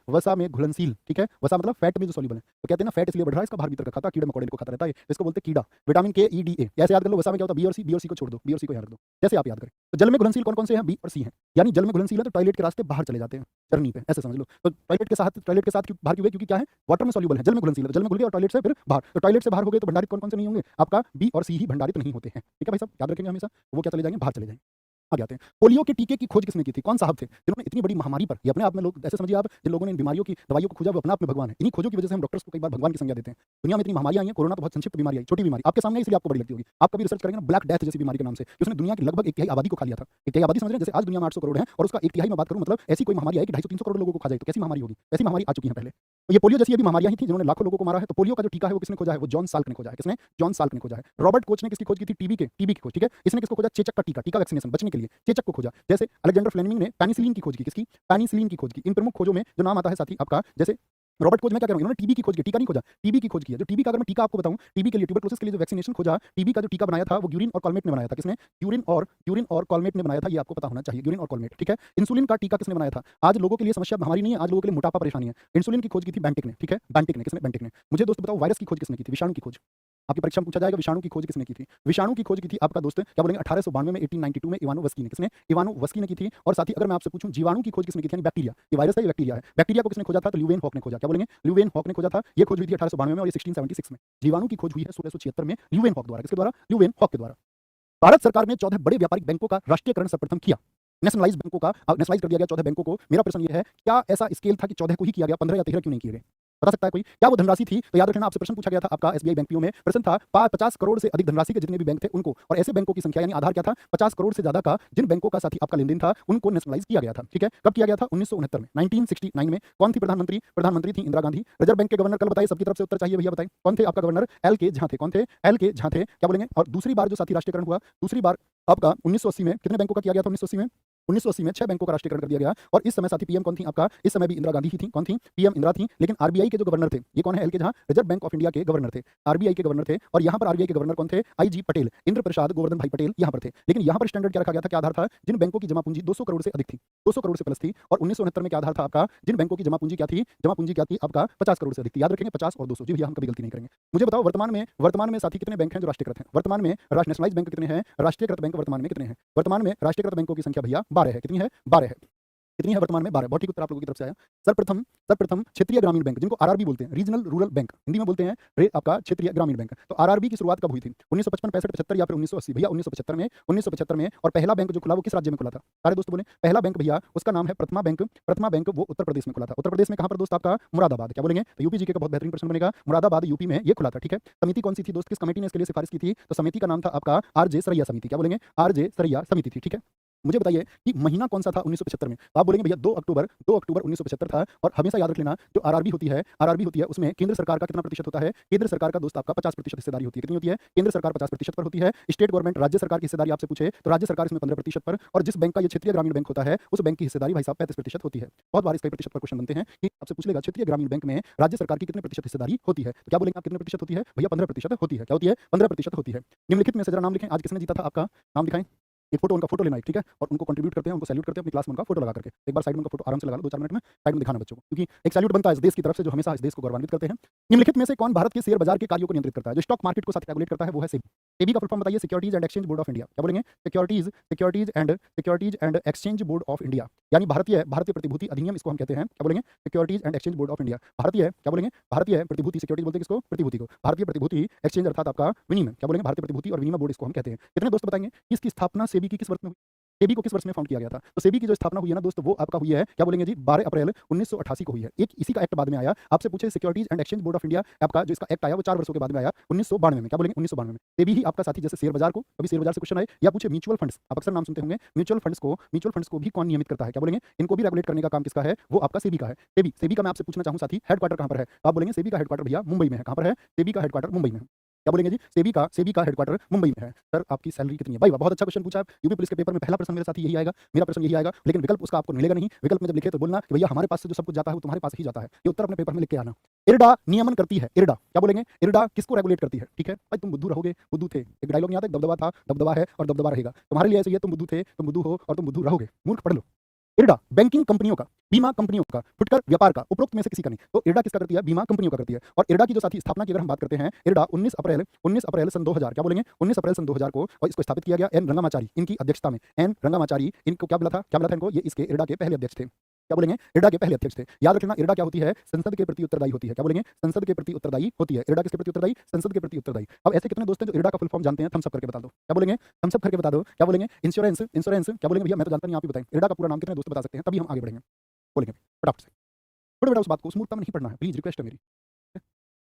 वसा में घुलनशील, ठीक है? वसा मतलब फैट में जो सॉल्युबल है। तो कहते हैं ना फैट इसलिए बढ़ रहा है, इसका बाहर भीतर का खाता, कीड़े मकोड़े को खाता रहता है, इसको बोलते हैं कीड़ा। Vitamin K, E, D, A ऐसे याद कर लो। वसा में क्या होता है? बी और सी, बी और सी को छोड़ दो, बी और सी को याद रख दो, जैसे आप याद करें। तो जल में घुलनशील कौन कौन से हैं? बी और सी हैं। यानी जल में घुलनशील है तो टॉयलेट के रास्ते बाहर चले जाते हैं, जर्नी पे, ऐसे समझ लो। तो टॉयलेट के साथ बाहर क्यों गए? क्योंकि क्या है? वाटर में सॉल्युबल है, जल में घुलनशील है, जल में घुल गए और टॉयलेट से फिर बाहर। तो टॉयलेट से बाहर हो गए तो भंडारित कौन कौन से नहीं होंगे? आपका बी और सी ही भंडारित नहीं होते हैं, ठीक है भाई साहब? याद रखेंगे हमेशा। वो क्या चले जाएंगे? बाहर चले जाएंगे। आगे आते हैं। पोलियो के टीके की खोज किसने की थी? कौन साहब थे जिन्होंने इतनी बड़ी महामारी पर, ये अपने आप में लोग ऐसे समझिए आप, जिन लोगों ने इन बीमारियों की दवाइयों को खोजा वो अपने आप में भगवान है। इन्हीं खोजों की वजह से हम डॉक्टर्स को कई बार भगवान की संज्ञा देते हैं। दुनिया में इतनी महामारियां आई हैं, कोरोना तो बहुत संक्षिप्त बीमारी आई, छोटी बीमारी आपके सामने इसलिए आपको बड़ी लगती होगी। आप कभी रिसर्च करेंगे ना ब्लैक डेथ जैसी बीमारी के नाम से, कि उसने दुनिया की लगभग 1/3 आबादी को खा लिया था। 1/3 आबादी समझ रहे हैं? जैसे आज दुनिया में 800 करोड़ है और उसका 1/3 में बात करूं, मतलब ऐसी कोई महामारी आई कि 250-300 करोड़ लोगों को खा जाए, तो कैसी महामारी होगी? ऐसी महामारी आ चुकी है पहले। तो ये पोलियो जैसी ये भी महामारियां ही थी जिन्होंने लाखों लोगों को मारा है। तो पोलियो का जो टीका है वो किसने खोजा है? वो जॉन साल्क ने खोजा है। किसने? जॉन साल्क ने खोजा है। रॉबर्ट कोच ने किसकी खोज की थी? टीबी की खोज, ठीक है? इसने किसको खोजा? चेचक का टीका, टीका वैक्सीनेशन बचने के लिए चेचक को खोजा। जैसे अलेक्जेंडर फ्लेमिंग ने पेनिसिलिन की खोज की। किसकी? पेनिसिलिन की खोज की। इन प्रमुख खोजों में जो नाम आता है साथी आपका, जैसे रॉबर्ट कोच में क्या कह रहा हूं, इन्होंने टीबी की खोज की, टीका नहीं खोजा, टीबी की खोज की है। जो टीबी का अगर मैं टीका आपको बताऊं, टीबी के लिए, ट्यूबरकुलोसिस के लिए जो वैक्सीनेशन खोजा, टीबी का जो टीका बनाया था वो ग्यूरिन और कॉलमेट ने बनाया था। किसने? ग्यूरिन और कॉलमेट ने बनाया था, ये आपको पता होना चाहिए, ग्यूरिन और कॉलमेट, ठीक है? इंसुलिन का टीका किसने बनाया था? आज लोगों के लिए समस्या हमारी नहीं है, आज लोगों के लिए मोटापा परेशानी है। इंसुलिन की खोज की थी बेंटिक ने, ठीक है? बेंटिक ने। किसने? बेंटिक ने। मुझे दोस्त बताओ वायरस की खोज किसने की थी? विषाणु की खोज। आपकी परीक्षा में पूछा जाएगा विषाणु की खोज किसने की थी? विषाणु की खोज की थी आपका दोस्त क्या बोलेंगे 1892 में, 1892 में इवानोवस्की ने। किसने? इवानोवस्की ने की थी। और साथ ही अगर मैं आपसे पूछूं जीवाणु की खोज किसने की थी? यानी बैक्टीरिया, ये वायरस है ये बैक्टीरिया है, बैक्टीरिया को किसने खोजा था? तो ल्यूवेनहॉक ने खोजा। क्या बोलेंगे? ल्यूवेनहॉक ने खोजा था। ये खोज हुई थी 1892 में और ये 1676 में। जीवाणु की खोज हुई है 1676 में ल्यूवेनहॉक द्वारा। किसके द्वारा? ल्यूवेनहॉक के द्वारा। भारत सरकार ने 14 बड़े व्यापारिक बैंकों का राष्ट्रीयकरण सर्वप्रथम किया। नेशनलाइज बैंकों का नेशनलाइज कर दिया गया 14 बैंकों को। मेरा प्रश्न ये है, क्या ऐसा स्केल था कि 14 को ही किया गया, 15 या 13 क्यों नहीं किए गए? बता सकता है कोई? क्या वो धनराशि थी? तो याद रखना आपसे प्रश्न पूछा गया था आपका एसबीआई बैंक पीओ में, प्रश्न था 50 करोड़ से अधिक धनराशि के जितने भी बैंक थे उनको, और ऐसे बैंकों की संख्या यानी आधार क्या था? 50 करोड़ से ज्यादा का जिन बैंकों का साथी आपका लेनदेन था उनको नेशनलाइज किया गया था, ठीक है? कब किया गया था? 1969 में, 1969 में। कौन थी प्रधानमंत्री? प्रधानमंत्री थी इंदिरा गांधी। रिजर्व बैंक के गवर्नर कल बताइए, सबकी तरफ से उत्तर चाहिए भैया, बताइए कौन थे आपका गवर्नर? एल के झा थे। कौन थे? एल के झा थे। क्या बोलेंगे? और दूसरी बार जो साथी राष्ट्रीयकरण हुआ, दूसरी बार आपका 1980 में कितने बैंकों का किया गया था? 1980 में 1980 में 6 बैंकों का राष्ट्रीयकरण कर दिया गया। और इस समय साथी पीएम कौन थी आपका? इस समय भी इंदिरा गांधी ही थी। कौन थी? पीएम इंदिरा थी। लेकिन आरबीआई के जो गवर्नर थे, ये कौन है? एल के Jha, reserve bank of India के गवर्नर थे, आरबीआई के गवर्नर थे। और यहाँ पर आरबीआई के गवर्नर कौन थे? आईजी पटेल, इंद्र प्रसाद गोवर्धन भाई पटेल यहाँ पर थे। लेकिन यहाँ पर स्टैंडर्ड क्या रखा गया था? क्या आधार था? जिन बैंकों की जमा पूंजी 200 करोड़ से अधिक थी, 200 करोड़ से प्लस थी। और 1969 में क्या आधार था आपका? जिन बैंकों की जमा पूंजी क्या थी? जमा पूंजी क्या थी आपका? 50 करोड़ से अधिक थी। याद रखेंगे 50 और 200। जी भैया हम कभी गलती नहीं करेंगे। मुझे बताओ वर्तमान में साथी कितने बैंक हैं जो राष्ट्रीयकृत हैं? वर्तमान में नेशनलाइज बैंक कितने हैं? राष्ट्रीयकृत बैंक वर्तमान में कितने हैं? वर्तमान में राष्ट्रीयकृत बैंकों की संख्या भैया 12 है। कितनी है? 12 है। कितनी है वर्तमान में? 12। बहुत ठीक उत्तर आप लोगों की तरफ से आया। सर्वप्रथम सर्वप्रथम क्षेत्रीय ग्रामीण बैंक, जिनको आरआरबी बोलते हैं, रीजनल रूरल बैंक हिंदी में बोलते हैं, आपका क्षेत्रीय ग्रामीण बैंक। तो आरआरबी की शुरुआत कब हुई थी? 1955, 65, 75 या फिर 1980? भैया 1975 में, 1975 में। और पहला बैंक जो खुला वो किस राज्य में खुला था? सारे दोस्त बोले। पहला बैंक भैया उसका नाम है प्रथमा बैंक। प्रथमा बैंक वो उत्तर प्रदेश में खुला था। उत्तर प्रदेश में कहां पर दोस्त? आपका मुरादाबाद। क्या बोलेंगे? तो यूपी जीके का बहुत बेहतरीन प्रश्न बनेगा। मुरादाबाद यूपी में ये खुला था। ठीक है। समिति कौन सी थी दोस्त? किस कमेटी ने इसके लिए सिफारिश की थी? तो समिति का नाम था आपका आरजे सरैया समिति। क्या बोलेंगे? आरजे सरैया समिति थी। ठीक है। मुझे बताइए कि महीना कौन सा था 1975 में? तो आप बोलेंगे भैया 2 अक्टूबर 1975 था। और हमेशा याद रख लेना, जो आरआरबी होती है उसमें केंद्र सरकार का कितना प्रतिशत होता है? केंद्र सरकार का दोस्त आपका 50% हिस्सेदारी होती है। कितनी होती है? केंद्र सरकार 50% पर होती है। स्टेट गवर्नमेंट, राज्य सरकार की हिस्सेदारी आपसे पूछे तो राज्य सरकार इसमें 15% पर, और जिस बैंक का ये क्षेत्रीय ग्रामीण बैंक होता है उस बैंक की हिस्सेदारी भाई साहब 35% होती है। बहुत बार इसका प्रतिशत पर क्वेश्चन बनते हैं कि आपसे पूछ लेगा क्षेत्रीय ग्रामीण बैंक में राज्य सरकार की कितने प्रतिशत हिस्सेदारी होती है? तो क्या बोलेंगे आप? कितने प्रतिशत होती है? भैया 15% होती है। क्या होती है? 15% होती है। निम्नलिखित में से जरा नाम लिखें। आज किसने जीता था? आपका नाम दिखाएं। एक फोटो, उनका फोटो लेना है, ठीक है, और उनको कंट्रीब्यूट करते हैं, उनको सैल्यूट करते हैं अपनी क्लास में उनका फोटो लगा करके। एक बार साइड में उनका फोटो आराम से लगा लो, 2-4 मिनट में साइड में दिखाना बच्चों को, क्योंकि एक सैल्यूट बनता है इस देश की तरफ से जो हमेशा इस देश को गौरवान्वित करते हैं। निम्नलिखित में से कौन भारत के शेयर बाजार के कार्यों को नियंत्रित करता है? जो स्टॉक मार्केट को साथ रेगुलेट करता है वो है सेबी। सेबी का फुल फॉर्म बताइए? Securities and exchange board of India. क्या बोलेंगे? Securities and exchange board of India, यानी भारतीय प्रतिभूति अधिनियम इसको हम कहते हैं। क्या बोलेंगे? Securities and exchange board of India. भारतीय, क्या बोलेंगे? भारतीय प्रतिभूति, सिक्योरिटीज बोलते हैं किसको? प्रतिभूति को। भारतीय प्रतिभूति एक्सचेंज अर्थात आपका विनिमय। क्या बोलेंगे? भारतीय प्रतिभूति और विनिमय बोर्ड इसको हम कहते हैं। कितने दोस्त बताएंगे इसकी स्थापना सेबी की किस वर्ष में हुई? सेबी को किस वर्ष में फाउंड किया गया था? तो सेबी की जो स्थापना हुई है ना दोस्त, वो आपका हुई है, क्या बोलेंगे जी? 12 अप्रैल 1988 को हुई है। एक इसी का एक्ट बाद में आया। आपसे पूछे securities and exchange board of India आपका जो इसका एक्ट आया वो 4 वर्षों के बाद में आया, 1992 में। क्या बोलेंगे? 1992 में। सेबी ही आपका साथी, जैसे शेयर बाजार को, कभी शेयर बाजार से क्वेश्चन आए या पूछे म्यूचुअल फंड्स, आप अक्सर नाम सुनते होंगे, म्यूचुअल फंड्स को भी कौन नियमित करता है? क्या बोलेंगे? इनको भी रेगुलेट करने का काम किसका है? वो आपका सेबी का है। सेबी का मैं आपसे पूछना चाहूं साथी, हेडक्वार्टर कहां पर है? तो आप बोलेंगे सेबी का हेडक्वार्टर भैया मुंबई में है। कहां पर है? सेबी का हेडक्वार्टर मुंबई में है। क्या बोलेंगे जी? सेबी का हेडक्वार्टर मुंबई में है। सर आपकी सैलरी कितनी है? भाई बहुत अच्छा क्वेश्चन पूछा आप। यूपी पुलिस के पेपर में पहला प्रश्न मेरे साथ यही आएगा, मेरा प्रश्न यही आएगा, लेकिन विकल्प उसका आपको मिलेगा नहीं। विकल्प में जब लिखे तो बोलना कि भैया हमारे पास से जो सब कुछ जाता है वो तुम्हारे पास ही जाता है। ये उत्तर अपने पेपर में लिख के आना। इरडा नियमन करती है। इरडा, क्या बोलेंगे? इरडा किसको रेगुलेट करती है? ठीक है भाई, तुम बुद्धू रहोगे, बुद्धू थे, एक डायलॉग नहीं आता? दबदबा था, दबदबा है और दबदबा रहेगा। तुम्हारे लिए ऐसे ही है, तुम बुद्धू थे, तुम बुद्धू हो और तुम बुद्धू रहोगे। मूर्ख पढ़ लो। इरडा बैंकिंग कंपनियों का, बीमा कंपनियों का, फुटकर व्यापार का, उपरोक्त में से किसी का नहीं। तो इरडा किसका करती है? बीमा कंपनियों का करती है। और इरडा की जो साथी स्थापना की अगर हम बात करते हैं, इरडा 19 अप्रैल सन 2000, क्या बोलेंगे? 19 अप्रैल सन 2000 को, और इसको स्थापित किया गया एन रंगामाचारी इनकी अध्यक्षता में। एन रंगामाचारी इनको क्या बोला था? क्या बोला था इनको? ये इसके इरडा के पहले अध्यक्ष थे। क्या बोलेंगे? इरडा के पहले अध्यक्ष थे। याद रखना, इरडा क्या होती है? संसद के प्रति उत्तरदायी होती है। क्या बोलेंगे? संसद के प्रति उत्तरदायी होती है। इरडा किसके प्रति उत्तरदायी? संसद के प्रति उत्तरदायी। अब ऐसे कितने दोस्त हैं जो इरडा का फुल फॉर्म जानते हैं? थम्स अप करके बता दो। क्या बोलेंगे? थम्स अप करके बता दो। क्या बोलेंगे? इंश्योरेंस, क्या बोलेंगे भैया? मैं तो जानता नहीं, आप ही बताएं। इरडा का पूरा नाम कितने दोस्त बता सकते हैं? तभी हम आगे बढ़ेंगे। बोलेंगे फटाफट से। छोटे बेटा उस बात को उस मूर्खता में नहीं पढ़ना है, प्लीज, रिक्वेस्ट है मेरी।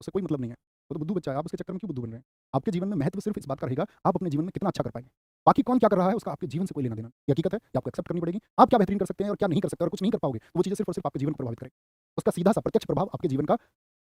उससे कोई मतलब नहीं है। वो तो बुद्धू बच्चा है, आप उसके चक्कर में क्यों बुद्धू बन रहे हैं? आपके जीवन में महत्व सिर्फ इस बात का रहेगा आप अपने जीवन में कितना अच्छा कर पाएंगे। बाकी कौन क्या कर रहा है उसका आपके जीवन से कोई लेना देना। ये हकीकत है, ये आपको एक्सेप्ट करनी पड़ेगी। आप क्या बेहतरीन कर सकते हैं और क्या नहीं कर सकते और कुछ नहीं कर पाओगे, तो वो चीजें सिर्फ और सिर्फ आपके जीवन को प्रभावित करें। उसका सीधा सा प्रत्यक्ष प्रभाव आपके जीवन का,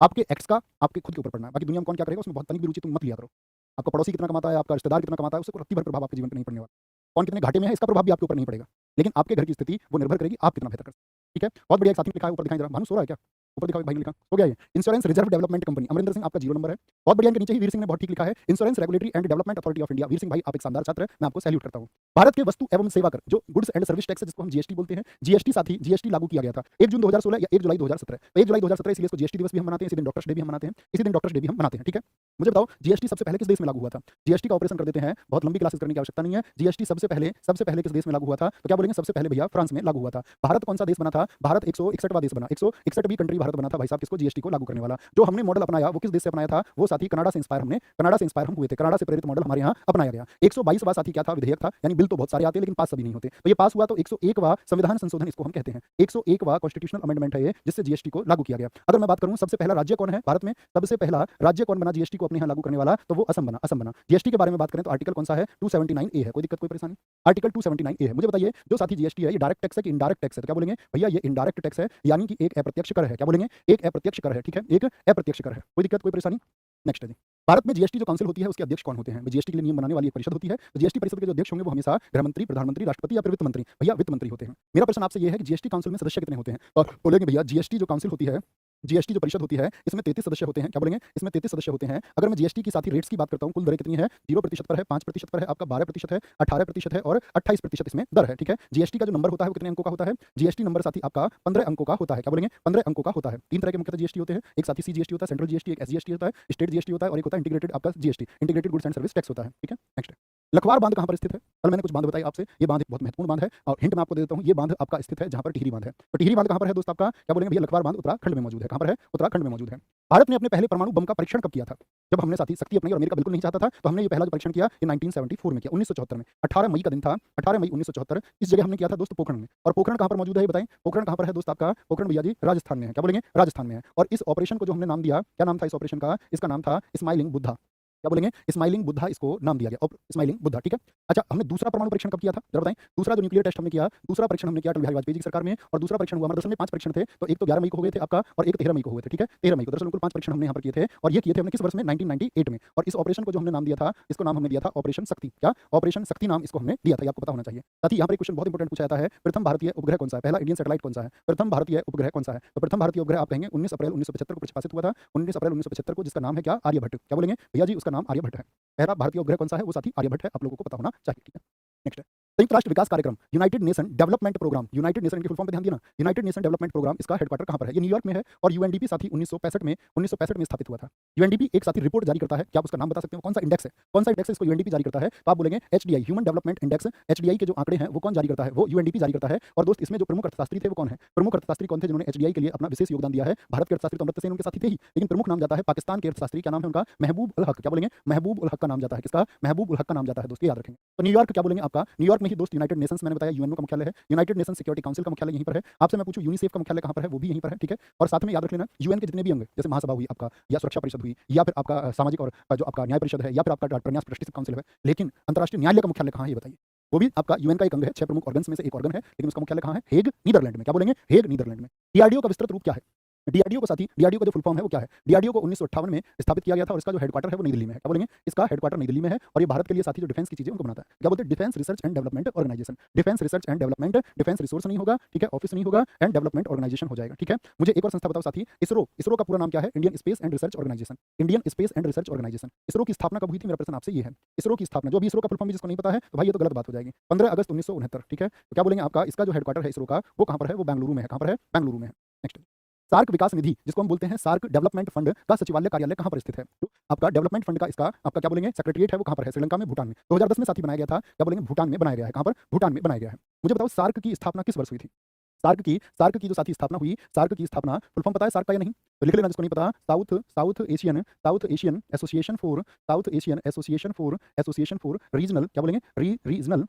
आपके एक्स का, आपके खुद के ऊपर पड़ना है। बाकी दुनिया में कौन क्या करेगा उसमें बहुत तनिक भी रुचि तुम मत लिया करो। आपका पड़ोसी कितना कमाता है, आपका रिश्तेदार कितना कमाता है, उससे कोई रत्ती भर प्रभाव आपके जीवन पर नहीं पड़ने वाला। कौन कितने घाटे में है इसका प्रभाव भी आपके ऊपर नहीं पड़ेगा, लेकिन आपके घर की स्थिति वो निर्भर करेगी आप कितना बेहतर कर सकते हैं। ठीक है, बहुत बढ़िया। एक साथी ने लिखा है, ऊपर दिखाई जरा, भानु सो रहा है क्या? ऊपर दिखाओ, एक भाई ने लिखा हो गया ये insurance reserve development company, Amarinder Singh आपका जीरो नंबर है। बहुत बढ़िया। इनके नीचे ही वीर सिंह ने बहुत ठीक लिखा है, insurance regulatory and development authority of India. Veer Singh भाई आप एक शानदार छात्र है, मैं आपको सैल्यूट करता हूं। भारत के वस्तु एवं सेवा कर, जो गुड्स एंड सर्विस टैक्स है, जिसको हम जीएसटी बोलते हैं, जीएसटी साथी जीएसटी लागू किया गया था 1 जून 2016 या 1 जुलाई 2017। तो 1 जुलाई 2017 इसलिए इसको जीएसटी दिवस भी हम मनाते हैं, इसी दिन डॉक्टर्स डे भी हम मनाते हैं, इसी दिन डॉक्टर्स डे भी हम मनाते हैं। ठीक है, मुझे बताओ जीएसटी सबसे पहले किस देश में लागू हुआ था? जीएसटी का ऑपरेशन कर देते हैं, बहुत लंबी क्लासेस करने की आवश्यकता नहीं है। जीएसटी सबसे पहले किस देश में लागू हुआ था? तो क्या बोलेंगे? सबसे पहले भैया फ्रांस में लागू हुआ था। भारत कौन सा देश बना था? भारत 161वां देश बना, 161वीं कंट्री भारत बना था भाई साहब, किसको? जीएसटी को लागू करने वाला। जो हमने मॉडल अपनाया वो किस देश से अपनाया था? वो साथी कनाडा से इंस्पायर हम हुए थे, कनाडा से प्रेरित मॉडल हमारे यहाँ अपनाया गया। 122वां साथी क्या था? विधेयक था, यानी बिल तो बहुत सारे आते हैं लेकिन पास सभी नहीं होते। तो ये पास हुआ, तो 101वां संविधान संशोधन इसको हम कहते हैं। 101वां कॉन्स्टिट्यूशनल अमेंडमेंट है ये, जिससे जीएसटी को लागू किया गया। अगर मैं बात करूं सबसे पहला राज्य कौन है भारत में, सबसे पहला राज्य कौन बना जीएसटी को अपने यहाँ लागू करने वाला? तो वो असम बना। जीएसटी के बारे में बात करें तो आर्टिकल कौन सा है? 279A है। कोई दिक्कत कोई परेशानी? आर्टिकल 279A है। मुझे बताइए जो साथी जीएसटी है ये डायरेक्ट टैक्स है कि इनडायरेक्ट टैक्स है? तो क्या बोलेंगे भैया? ये इनडायरेक्ट टैक्स है, यानी कि एक अप्रत्यक्ष कर है। क्या बोलेंगे? एक अप्रत्यक्ष कर है। ठीक है, एक अप्रत्यक्ष कर है। कोई दिक्कत कोई परेशानी? नेक्स्ट है जी, भारत में जीएसटी जो काउंसिल होती है उसके अध्यक्ष कौन होते हैं? जीएसटी के लिए नियम बनाने वाली एक परिषद होती है। तो जीएसटी परिषद के जो अध्यक्ष होंगे वो हमेशा गृह मंत्री, प्रधानमंत्री, राष्ट्रपति या फिर वित्त मंत्री, भैया वित्त मंत्री होते हैं। मेरा प्रश्न आपसे ये है कि जीएसटी काउंसिल में सदस्य कितने होते हैं? और बोलेंगे भैया जीएसटी जो काउंसिल होती है, जीएसटी जो परिषद होती है, इसमें 33 सदस्य होते हैं। क्या बोलेंगे? इसमें 33 सदस्य होते हैं। अगर मैं जीएसटी की साथी रेट्स की बात करता हूं, कुल दरें कितनी है? 0% पर है, 5% पर है, आपका 12% है, 18% है और 28% इसमें दर है। ठीक है, जीएसटी का जो नंबर होता है वो कितने अंकों का होता है? जीएसटी नंबर साथी आपका 15 अंकों का होता है। क्या बोलेंगे? 15 अंकों का होता है। 3 तरह के मुख्यतः जीएसटी होते हैं, एक साथी सीजीएसटी होता है, सेंट्रल जीएसटी, एक एसजीएसटी होता है, स्टेट जीएसटी होता है और एक होता है इंटीग्रेटेड आपका GST, integrated goods and service tax होता है। ठीक है, नेक्स्ट। लखवार बांध कहां पर स्थित है? कल मैंने कुछ बांध बताई आपसे, ये बांध एक बहुत महत्वपूर्ण बांध है और हिंट मैं आपको दे देता हूँ, ये बांध आपका स्थित है जहाँ पर टिहरी बांध है। तो टिहरी बांध कहाँ पर है दोस्त आपका? क्या बोलेंगे भैया? लखवार बांध उत्तराखंड में मौजूद है। कहाँ पर है? उत्तराखंड में मौजूद है। भारत ने अपने पहले परमाणु बम का परीक्षण कब किया था? जब हमने साथी शक्ति अपनाई और अमेरिका बिल्कुल नहीं चाहता था, तो हमने ये पहला जो परीक्षण किया ये 1974 में किया, 1974 में। 18 मई का दिन था, 18 मई 1974। इस जगह हमने किया था दोस्त पोखरण में। और पोखरण कहाँ पर मौजूद है ये बताएं? पोखरण कहाँ पर है दोस्त आपका? पोखरण भैया जी राजस्थान में है। क्या बोलेंगे? राजस्थान में है। और इस ऑपरेशन को जो हमने नाम दिया, क्या नाम था इस ऑपरेशन का? इसका नाम था स्माइलिंग बुद्धा। क्या बोलेंगे? स्माइलिंग बुद्धा इसको नाम दिया गया। स्माइलिंग बुद्धा, ठीक है। अच्छा, हमने दूसरा परमाणु परीक्षण कब किया था जरा बताएं? दूसरा जो न्यूक्लियर टेस्ट हमने किया, दूसरा परीक्षण हमने किया अटल बिहारी वाजपेयी जी की सरकार में। और दूसरा परीक्षण हुआ हमारे दरअसल में 5 परीक्षण थे, तो एक तो 11 मई को हो गए थे आपका और एक 13 मई को हुए थे, ठीक है। 13 मई को दरअसल कुल 5 परीक्षण हमने यहाँ पर किए थे और ये किए थे हमने किस वर्ष में? 1998 में। और इस ऑपरेशन को जो हमने नाम दिया था, इसको नाम हमने दिया था ऑपरेशन शक्ति। क्या? ऑपरेशन शक्ति नाम इसको हमने दिया था, ये आपको पता होना चाहिए। साथ ही यहाँ पर एक क्वेश्चन बहुत इंपॉर्टेंट पूछा जाता है, प्रथम भारतीय उपग्रह कौन सा है? पहला इंडियन सैटेलाइट कौन सा है? प्रथम भारतीय उपग्रह कौन सा है? तो प्रथम भारतीय उपग्रह आप कहेंगे 19 अप्रैल 1975 को प्रक्षेपित हुआ था, 19 अप्रैल 1975 को, जिसका नाम है क्या? आर्यभट्ट। क्या बोलेंगे भैया जी? उसका नाम आर्यभट्ट है। पहला भारतीय उपग्रह कौन सा है? वो साथी आर्यभट्ट है, आप लोगों को पता होना चाहिए, ठीक है। नेक्स्ट है संयुक्त राष्ट्र विकास कार्यक्रम, United Nation Development Programme. United Nation की फुल फॉर्म पे ध्यान दिया ना, यूनाइटेड नेशन डेवलपमेंट प्रोग्राम, इसका हेडक्वार्टर कहां पर है? ये न्यूयॉर्क में है। और यूएनडीपी साथी 1965 में स्थापित हुआ था। यूएनडीपी एक साथी रिपोर्ट जारी करता है, क्या आप उसका नाम बता सकते हो? कौन सा इंडेक्स है? कौन सा इंडेक्स है इसको यूएनडीपी जारी करता है? तो आप बोलेंगे HDI, human development index. HDI के जो आंकड़े हैं वो कौन जारी करता है? वो यूएनडीपी जारी करता है। और दोस्त इसमें जो प्रमुख अर्थशास्त्री थे वो कौन है? प्रमुख अर्थशास्त्री कौन थे जिन्होंने एचडीआई के लिए अपना विशेष योगदान दिया है? भारत के अर्थशास्त्री तो अमर्त्य सेन उनके साथी थे ही, लेकिन प्रमुख नाम जाता है पाकिस्तान के अर्थशास्त्री, क्या नाम है उनका? महबूब उल हक। क्या बोलेंगे? महबूब उल हक का नाम जाता है। किसका? महबूब उल हक का नाम जाता है दोस्त, याद रखेंगे। तो न्यूयॉर्क क्या बोलेंगे आपका? न्यूयॉर्क में ही दोस्त यूनाइटेड नेशंस, मैंने बताया यूएनओ का मुख्यालय है। यूनाइटेड नेशन सिक्योरिटी काउंसिल का मुख्यालय यहीं पर है। आपसे मैं पूछूं यूनिसेफ का मुख्यालय कहां पर है? वो भी यहीं पर है, ठीक है। और साथ में याद रख लेना यूएन के जितने भी अंग, जैसे महासभा हुई आपका, या सुरक्षा परिषद हुई, या फिर आपका सामाजिक और जो आपका न्याय परिषद है, या फिर आपका प्रन्यास ट्रस्टीज काउंसिल है, लेकिन अंतर्राष्ट्रीय न्यायालय का मुख्यालय कहां है ये बताइए? वो भी आपका यूएन का एक अंग है, 6 प्रमुख ऑर्गन्स में से एक ऑर्गन है, लेकिन उसका मुख्यालय कहां है? हेग, नीदरलैंड में। क्या बोलेंगे? हेग, नीदरलैंड में। डीआरडीओ का विस्तृत रूप क्या है? डीआरडीओ का साथी, डीआरडीओ का जो फुल फॉर्म है वो क्या है? डीआरडीओ को 1958 में स्थापित किया गया था और इसका जो हेडक्वार्टर है वो नई दिल्ली में है। क्या बोलेंगे? इसका हेडक्वार्टर नई दिल्ली में है और ये भारत के लिए साथी जो डिफेंस की चीजें उनको बनाता है। क्या बोलते हैं? Defence research and development organisation. Defence research and development, defence resource नहीं होगा, ठीक है, ऑफिस नहीं होगा, एंड डेवलपमेंट ऑर्गेनाइजेशन हो जाएगा, ठीक है। मुझे एक और संस्था बताओ साथी, इसरो। इसरो का पूरा नाम क्या है? Indian space and research organisation. Indian space and research organisation. ISRO की स्थापना कब हुई थी? मेरा प्रश्न आपसे ये है। इसरो की स्थापना, जो भी इसरो का फुल फॉर्म जिसको नहीं पता है तो भाई ये तो गलत बात हो जाएगी। 15 अगस्त 1969, ठीक है। तो क्या बोलेंगे आपका इसका जो हेडक्वार्टर है इसरो का वो कहां पर है? वो बेंगलुरु में है। कहां पर है? बेंगलुरु में है। नेक्स्ट, सार्क विकास निधि, जिसको हम बोलते हैं सार्क डेवलपमेंट फंड का सचिवालय कार्यालय कहां पर स्थित है? तो आपका डेवलपमेंट फंड का इसका आपका क्या बोलेंगे सेक्रेटरीट है वो कहां पर है? श्रीलंका में, भूटान में। 2010 में साथी बनाया गया था। क्या बोलेंगे? भूटान में बनाया गया है। कहां पर? भूटान में बनाया गया है। मुझे बताओ सार्क की स्थापना किस वर्ष हुई थी? सार्क की जो साथी स्थापना हुई, सार्क की स्थापना फुल फॉर्म पता है सार्क का या नहीं? तो लिख लेना जिसको नहीं पता। South Asian association for regional, क्या बोलेंगे?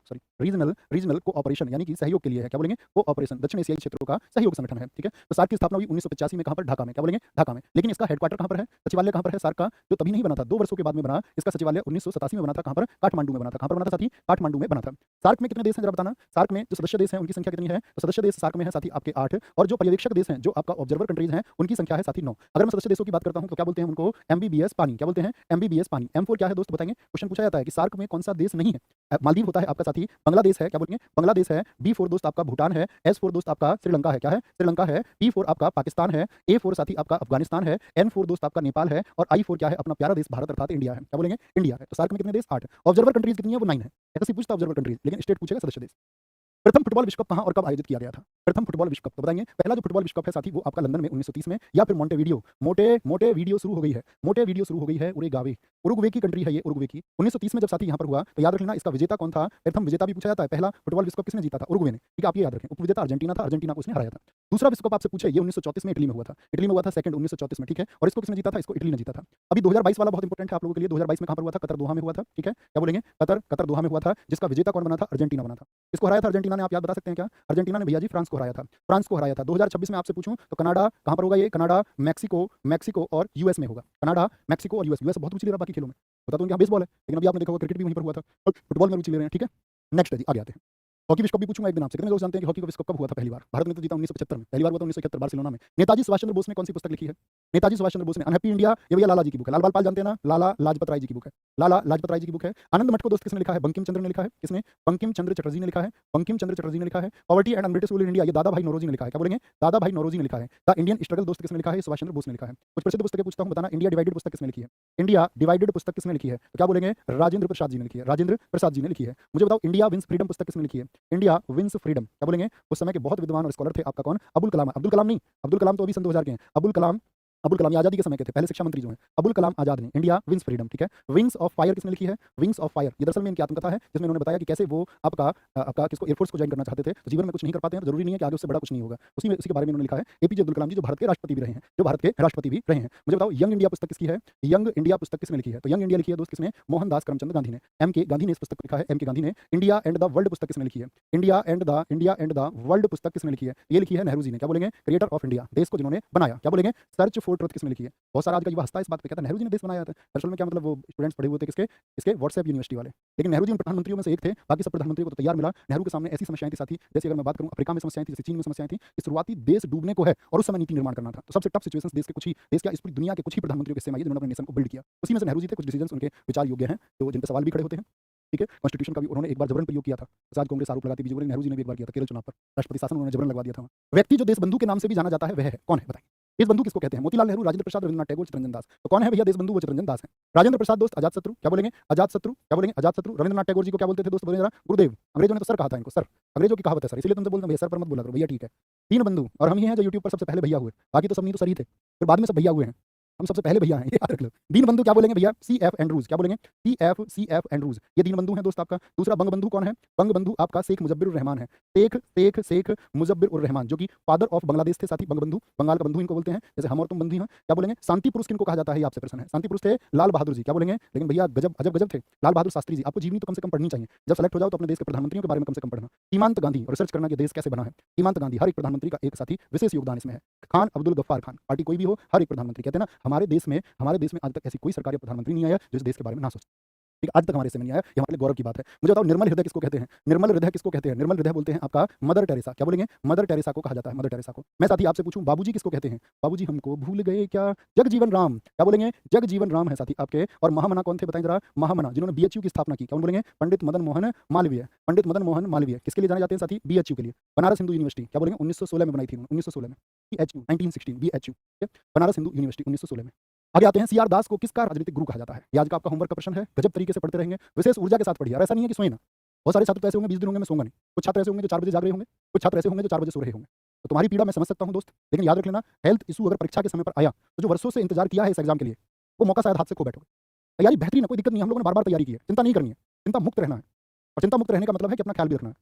रीजनल कोऑपरेशन, यानी कि सहयोग के लिए है। क्या बोलेंगे? कोऑपरेशन, दक्षिण एशियाई क्षेत्रों का सहयोग संगठन है, ठीक है। तो सार्क की स्थापना हुई 1985 में। कहां पर? ढाका में। क्या बोलेंगे? ढाका में। लेकिन इसका हेडक्वार्टर कहां पर है? सचिवालय कहां पर है सार्क का? जो तभी नहीं बना था, 2 वर्षों के बाद में बना। इसका सचिवालय 1987 में बना था। कहां पर? काठमांडू में बना था। कहां पर बना था साथी? काठमांडू में बना था। सार्क में कितने देश हैं जरा बताना? सार्क में जो सदस्य देश हैं उनकी संख्या कितनी है? तो सदस्य देश सार्क में है साथी आपके 8, और जो पर्यवेक्षक देश हैं, जो आपका ऑब्जर्वर कंट्रीज हैं, उनकी संख्या है साथी 9। अगर मैं सदस्य देशों की बात करता हूं तो क्या बोलते हैं उनको? एमबीबीएस पानी। क्या बोलते हैं? एमबीबीएस पानी। M4 क्या है दोस्त बताएंगे? क्वेश्चन पूछा जाता है कि सार्क में कौन सा देश नहीं है? मालदीव होता है आपका साथी, बांग्लादेश है। क्या बोलेंगे? बांग्लादेश है। B4 दोस्त आपका भूटान है। S4 दोस्त आपका श्रीलंका है। क्या है? श्रीलंका है। P4 आपका पाकिस्तान है। A4 साथी आपका अफगानिस्तान है। N4 दोस्त आपका नेपाल है। और I4 क्या है? अपना प्यारा देश भारत अर्थात इंडिया है। क्या बोलेंगे? इंडिया है। तो सार्क में कितने देश? 8। ऑब्जर्वर कंट्रीज कितनी है? वो 9 है। ऐसा पूछता ऑब्जर्वर कंट्रीज, लेकिन स्टेट पूछेगा सदस्य देश। प्रथम फुटबॉल विश्व कप कहां और कब आयोजित किया गया था? प्रथम फुटबॉल विश्व कप तो बताएंगे। पहला जो फुटबॉल विश्व कप है साथी वो आपका लंदन में 1930 में, या फिर मोटे वीडियो शुरू हो गई है उरुग्वे की कंट्री है ये, उरुग्वे की। 1930 में जब साथी यहां पर हुआ तो याद रखना इसका विजेता कौन था? प्रथम विजेता भी पूछा जाता है। पहला फुटबॉल विश्व कप किसने जीता था? उरुग्वे ने, ठीक है, आप ये याद रखें। उपविजेता अर्जेंटीना था, अर्जेंटीना को उसने हराया था। दूसरा विश्व कप आपसे पूछे, ये 1934 में इटली में हुआ था। इटली में हुआ था सेकंड 1934 में, ठीक है। और इसको किसने जीता था? इसको इटली ने जीता था। अभी 2022 वाला बहुत इंपॉर्टेंट है आप लोगों के लिए। 2022 में कहां पर हुआ था? कतर दोहा में हुआ था, ठीक है। क्या बोलेंगे? कतर दोहा में हुआ था, जिसका विजेता कौन बना था? अर्जेंटीना बना था। इसको हराया था अर्जेंटीना ने, आप याद बता सकते हैं क्या? अर्जेंटीना ने भैया जी फ्रांस को हराया था। 2026 में आपसे पूछूं तो कनाडा कहां पर होगा? ये कनाडा, मैक्सिको और यूएस में होगा। कनाडा, मैक्सिको और यूएस बहुत रुचि ले रहा है बाकी खेलों में। बता दूं, यहाँ बेसबॉल है, लेकिन अभी आपने देखा होगा क्रिकेट भी वहीं पर हुआ था। फुटबॉल में रुचि ले रहे हैं, ठीक है। नेक्स्ट है जी, आगे आते हैं। हॉकी विश्व कप भी पूछूंगा एक दिन आपसे। कितने लोग जानते हैं कि हॉकी का विश्व कप कब हुआ था पहली बार? भारत ने तो जीता 1975 में, पहली बार हुआ था 1971 बार्सिलोना में। नेताजी सुभाष चंद्र बोस ने कौन सी पुस्तक लिखी है? नेताजी सुभाष चंद्र बोस ने अनहैप्पी इंडिया, ये भैया लाला जी की बुक है। लाल बाल पाल जानते हैं ना? लाला लाजपत राय जी की बुक है। लाला लाजपत राय जी की बुक है। आनंद मठ को दोस्त किसने लिखा है? बंकिम चंद्र ने लिखा है। किसने? बंकिम चंद्र चटर्जी ने लिखा है। Poverty and un-British rule in India, ये दादा भाई नौरोजी ने लिखा है। क्या बोलेंगे? दादा भाई नौरोजी ने लिखा है। द इंडियन स्ट्रगल दोस्त किसने लिखा है? सुभाष चंद्र बोस ने लिखा है। कुछ प्रसिद्ध पुस्तकें पूछता हूं, बताना। इंडिया डिवाइडेड पुस्तक किसने लिखी है? इंडिया डिवाइडेड पुस्तक किसने लिखी है? तो क्या बोलेंगे? राजेंद्र प्रसाद जी ने लिखी है। राजेंद्र प्रसाद जी ने लिखी है। मुझे बताओ इंडिया विंस फ्रीडम पुस्तक किसने लिखी है? इंडिया विंस फ्रीडम, क्या बोलेंगे? उस समय के बहुत विद्वान और स्कॉलर थे आपका कौन? अब्दुल कलाम। अब्दुल कलाम नहीं, अब्दुल कलाम तो अभी सन 2000 के हैं। अब्दुल कलाम अबुल कलाम ये आज़ादी के समय के थे, पहले शिक्षा मंत्री जो हैं, अबुल कलाम आज़ाद ने, इंडिया विंस फ्रीडम, ठीक है। विंग्स ऑफ फायर किसने लिखी है? विंग्स ऑफ फायर, ये दरअसल में इनकी आत्मकथा है, जिसमें इन्होंने बताया कि कैसे वो आपका किसको एयरफोर्स को ज्वाइन करना चाहते थे, तो जीवन में कुछ नहीं कर पाते हैं, तो जरूरी नहीं है कि आगे उससे बड़ा कुछ नहीं होगा। उसी के बारे में उन्होंने लिखा है। एपीजे अब्दुल कलाम जी जो भारत के राष्ट्रपति भी रहे हैं, मुझे बताओ यंग इंडिया पुस्तक किसकी है? यंग इंडिया पुस्तक किसने लिखी है? तो यंग इंडिया लिखी है दोस्त किसने? मोहनदास करमचंद गांधी ने, एम के गांधी ने इस पुस्तक को लिखा है, एम के गांधी ने। इंडिया एंड द वर्ल्ड पुस्तक किसने लिखी है? इंडिया एंड द वर्ल्ड पुस्तक किसने लिखी है? ये लिखी है नेहरू जी ने। क्या बोलेंगे? क्रिएटर ऑफ इंडिया, देश को जिन्होंने बनाया। क्या बोलेंगे? सर्च फॉर ट्रुथ किसने लिखी है? बहुत सारा आज का युवा हंसता है इस बात पे, कहता है नेहरू जी ने देश बनाया था। दरअसल में क्या मतलब, वो स्टूडेंट्स पढ़े हुए थे किसके? इसके व्हाट्सएप यूनिवर्सिटी वाले। लेकिन नेहरू जी उन प्रधानमंत्रियों में से एक थे, बाकी सब प्रधानमंत्रियों को तो तैयार मिला। नेहरू के सामने ऐसी समस्याएं थी साथी, जैसे अगर मैं बात करूं अफ्रीका में समस्याएं थी, जैसे चीन में समस्याएं थी, कि शुरुआती देश डूबने को है और उस समय नीति निर्माण करना था। तो सबसे टफ सिचुएशंस देश क्या इस पूरी दुनिया के कुछ ही प्रधानमंत्रियों के हिस्से में आई, जिन्होंने अपने नेशन को बिल्ड किया। उसी में से नेहरू जी थे। कुछ डिसीजंस उनके विचार योग्य हैं, तो जिन पर सवाल भी खड़े होते हैं, ठीक है। कॉन्स्टिट्यूशन का भी उन्होंने एक बार जबरन प्रयोग किया था। आज कांग्रेस आरोप लगाती बीजेपी, नेहरू जी ने भी एक बार किया था केरल चुनाव पर, राष्ट्रपति शासन उन्होंने जबरन लगवा दिया था। व्यक्ति जो देशबंधु के नाम से भी जाना जाता है वह है कौन है? बताइए। देशबंधु किसको कहते हैं? मोतीलाल नेहरू, राजेंद्र प्रसाद, रविंद्रनाथ टैगोर, चित्तरंजन दास। तो कौन है भैया देशबंधु? वो चित्तरंजन दास है। राजेंद्र प्रसाद दोस्त अजात शत्रु। क्या बोलेंगे? अजात शत्रु। क्या बोलेंगे? अजात शत्रु। रविंद्रनाथ टैगोर जी को क्या बोलते थे दोस्त? बोले जरा गुरुदेव। अंग्रेजों ने तो सर कहा था इनको, सर। अंग्रेजों की कहावत है सर, इसलिए तुमसे बोलते हैं भैया सर पर मत बोला करो भैया, ठीक है। तीन बंधु और हम ही हैं जो यूट्यूब पर सबसे पहले भैया हुए, बाकी तो सब नहीं तो सर ही थे, फिर बाद में सब भैया हुए हैं। हम सबसे पहले भैया हैं, ये याद रख लो। दीन बंधु क्या बोलेंगे भैया? CF Andrews. क्या बोलेंगे? CF एंड्रूज, ये दीन बंधु हैं दोस्त आपका। दूसरा बंगबंधु कौन है? बंगबंधु आपका शेख मुजब्बिर उर रहमान है। शेख मुजब्बिर उर रहमान, जो कि फादर ऑफ बांग्लादेश थे साथी। बंगबंधु, बंगाल का बंधु इनको बोलते हैं, जैसे हम और तुम बंधु हैं। क्या बोलेंगे? शांति पुरुष किनको कहा जाता है? ये आपसे प्रश्न है। शांति पुरुष थे लाल बहादुर जी। क्या बोलेंगे? लेकिन भैया गजब गजब थे लाल बहादुर शास्त्री जी। आपको जीवनी तो कम से कम पढ़नी चाहिए, जब सेलेक्ट हो जाओ तो अपने देश के प्रधानमंत्रियों के बारे में कम से कम पढ़ना। सीमांत गांधी, रिसर्च करना कि देश कैसे बना है। सीमांत गांधी, हर एक प्रधानमंत्री का एक साथी विशेष योगदान इसमें है। खान अब्दुल गफ्फार खान, पार्टी कोई भी हो, हर एक प्रधानमंत्री, कहते हैं ना हमारे देश में आज तक ऐसी कोई सरकार या प्रधानमंत्री नहीं आया जो इस देश के बारे में ना सोचे। ठीक, आज तक हमारे से नहीं आया, ये हमारे लिए गौरव की बात है। मुझे बताओ निर्मल हृदय किसको कहते हैं? निर्मल हृदय किसको कहते हैं? निर्मल हृदय बोलते हैं आपका मदर टेरेसा। क्या बोलेंगे? मदर टेरेसा को कहा जाता है, मदर टेरेसा को। मैं साथी आपसे पूछूं बाबूजी किसको कहते हैं? बाबूजी हमको भूल गए क्या? जगजीवन राम। क्या बोलेंगे? जगजीवन राम है साथी आपके। और महामना कौन थे बताएं जरा? महामना जिन्होंने BHU की स्थापना की, कौन बोलेंगे? पंडित मदन मोहन मालवीय। पंडित मदन मोहन मालवीय किसके लिए जाने जाते हैं साथी? BHU के लिए। बनारस हिंदू यूनिवर्सिटी, क्या बोलेंगे? 1916 में बनाई थी, 1916 में। BHU 1916 BHU, Banaras Hindu university 1916 में। आगे आते हैं CR दास को किसका राजनीतिक गुरु कहा जाता है? ये आज का आपका होमवर्क का प्रश्न है, गजब तरीके से पढ़ते रहेंगे, विशेष ऊर्जा के साथ पढ़िए। और ऐसा नहीं है कि सोए ना, बहुत सारे छात्र तो ऐसे होंगे 20 दिन होंगे मैं सोऊंगा नहीं। कुछ छात्र ऐसे होंगे जो 4 बजे जाग रहे होंगे, कुछ छात्र ऐसे होंगे जो 4 बजे सो रहे होंगे। तो तुम्हारी पीड़ा मैं समझ सकता हूं दोस्त, लेकिन याद रख लेना, हेल्थ इशू अगर परीक्षा के समय पर आया तो जो वर्षों से इंतजार किया है इस एग्जाम के लिए, वो मौका शायद हाथ से खो बैठोगे। तैयारी बेहतरीन है, कोई दिक्कत नहीं है, हम लोगों ने बार-बार तैयारी की है, चिंता नहीं करनी है, चिंता मुक्त रहना है। और चिंता मुक्त रहने का मतलब है कि अपना ख्याल भी रखना है।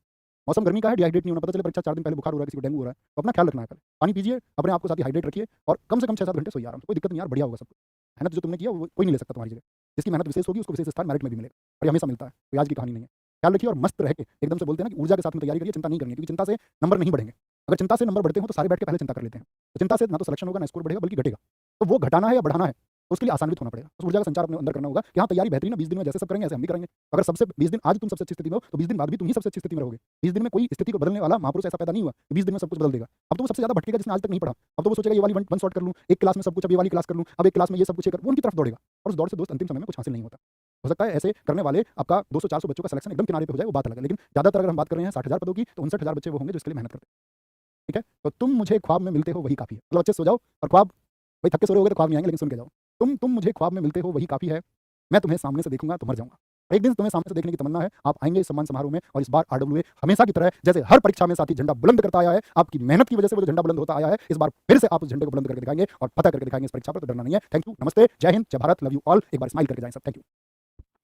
मौसम गर्मी का है, डिहाइड्रेट नहीं होना, पता चले परीक्षा 4 दिन पहले बुखार हो रहा है, किसी को डेंगू हो रहा है, तो अपना ख्याल रखना है। पहले पानी पीजिए, अपने आप को साथ ही हाइड्रेट रखिए और कम से कम 6-7 घंटे सोइए आराम से, कोई दिक्कत नहीं यार, बढ़िया होगा सब कुछ। मेहनत जो तुमने किया वो कोई नहीं ले सकता तुम्हारी जगह। जिसकी मेहनत विशेष होगी उसको विशेष स्थान मेरिट में भी मिलेगा, और ये हमेशा मिलता है, कोई आज की कहानी नहीं है। ख्याल रखिए और मस्त रह के एकदम से बोलते हैं ना कि ऊर्जा के साथ में तैयारी करिए, चिंता नहीं करनी है, क्योंकि चिंता से नंबर नहीं बढ़ेंगे। अगर चिंता से नंबर बढ़ते हो तो सारे बैठ के पहले चिंता कर लेते हैं, तो चिंता से ना तो सिलेक्शन होगा ना स्कोर बढ़ेगा बल्कि घटेगा। तो वो घटाना है या बढ़ाना है तो उसके लिए आसान्वित होना पड़ेगा, उस ऊर्जा का संचार अपने अंदर करना होगा कि हाँ तैयारी बेहतरीन है, 20 दिन में जैसे सब करेंगे ऐसे हम भी करेंगे। अगर सबसे 20 दिन आज तुम सबसे अच्छी स्थिति में हो तो 20 दिन बाद भी तुम ही सबसे अच्छी स्थिति में रहोगे। 20 दिन में कोई स्थिति को बदलने वाला महापुरुष ऐसा पैदा नहीं हुआ, 20 दिन में सब कुछ बदल देगा। अब तो वो सबसे ज्यादा भटकेगा जिसने आज तक नहीं पढ़ा, अब तो वो सोचेगा ये वाली वन शॉट कर लूं, एक क्लास में सब कुछ, अब ये वाली क्लास कर लूं, अब एक क्लास में ये सब कुछ कर, वो उनकी तरफ दौड़ेगा और उस दौड़ से दोस्त अंतिम समय में कुछ हासिल नहीं होता। हो सकता है ऐसे करने वाले आपका 200-400 बच्चों का सिलेक्शन एकदम किनारे पे हो जाए, वो बात अलग है, लेकिन ज्यादातर अगर हम बात कर रहे हैं 60,000 पदों की तो 59,000 बच्चे वो होंगे जो इसके लिए मेहनत करते हैं। ठीक है, तो तुम मुझे ख्वाब में मिलते हो वही काफी है। मतलब अच्छे सो जाओ और ख्वाब, भाई थक के सो रहे होगे तो ख्वाब नहीं आएंगे, लेकिन सुन के जाओ, तुम मुझे ख्वाब में मिलते हो वही काफी है, मैं तुम्हें सामने से देखूंगा तो मर जाऊंगा। एक दिन तुम्हें सामने से देखने की तमन्ना है, आप आएंगे इस सम्मान समारोह में और इस बार RWA हमेशा की तरह जैसे हर परीक्षा में साथी झंडा बुलंद करता आया है, आपकी मेहनत की वजह से वो जो झंडा बुलंद होता आया है, इस बार फिर से आप उस झंडे को बुलंद करके दिखाएंगे और फतह करके दिखाएंगे इस परीक्षा पर। तो डरना नहीं है। थैंक यू, नमस्ते, जय हिंद, जय भारत, लव यू ऑल। एक बार स्माइल करके जाएं सब। Thank you.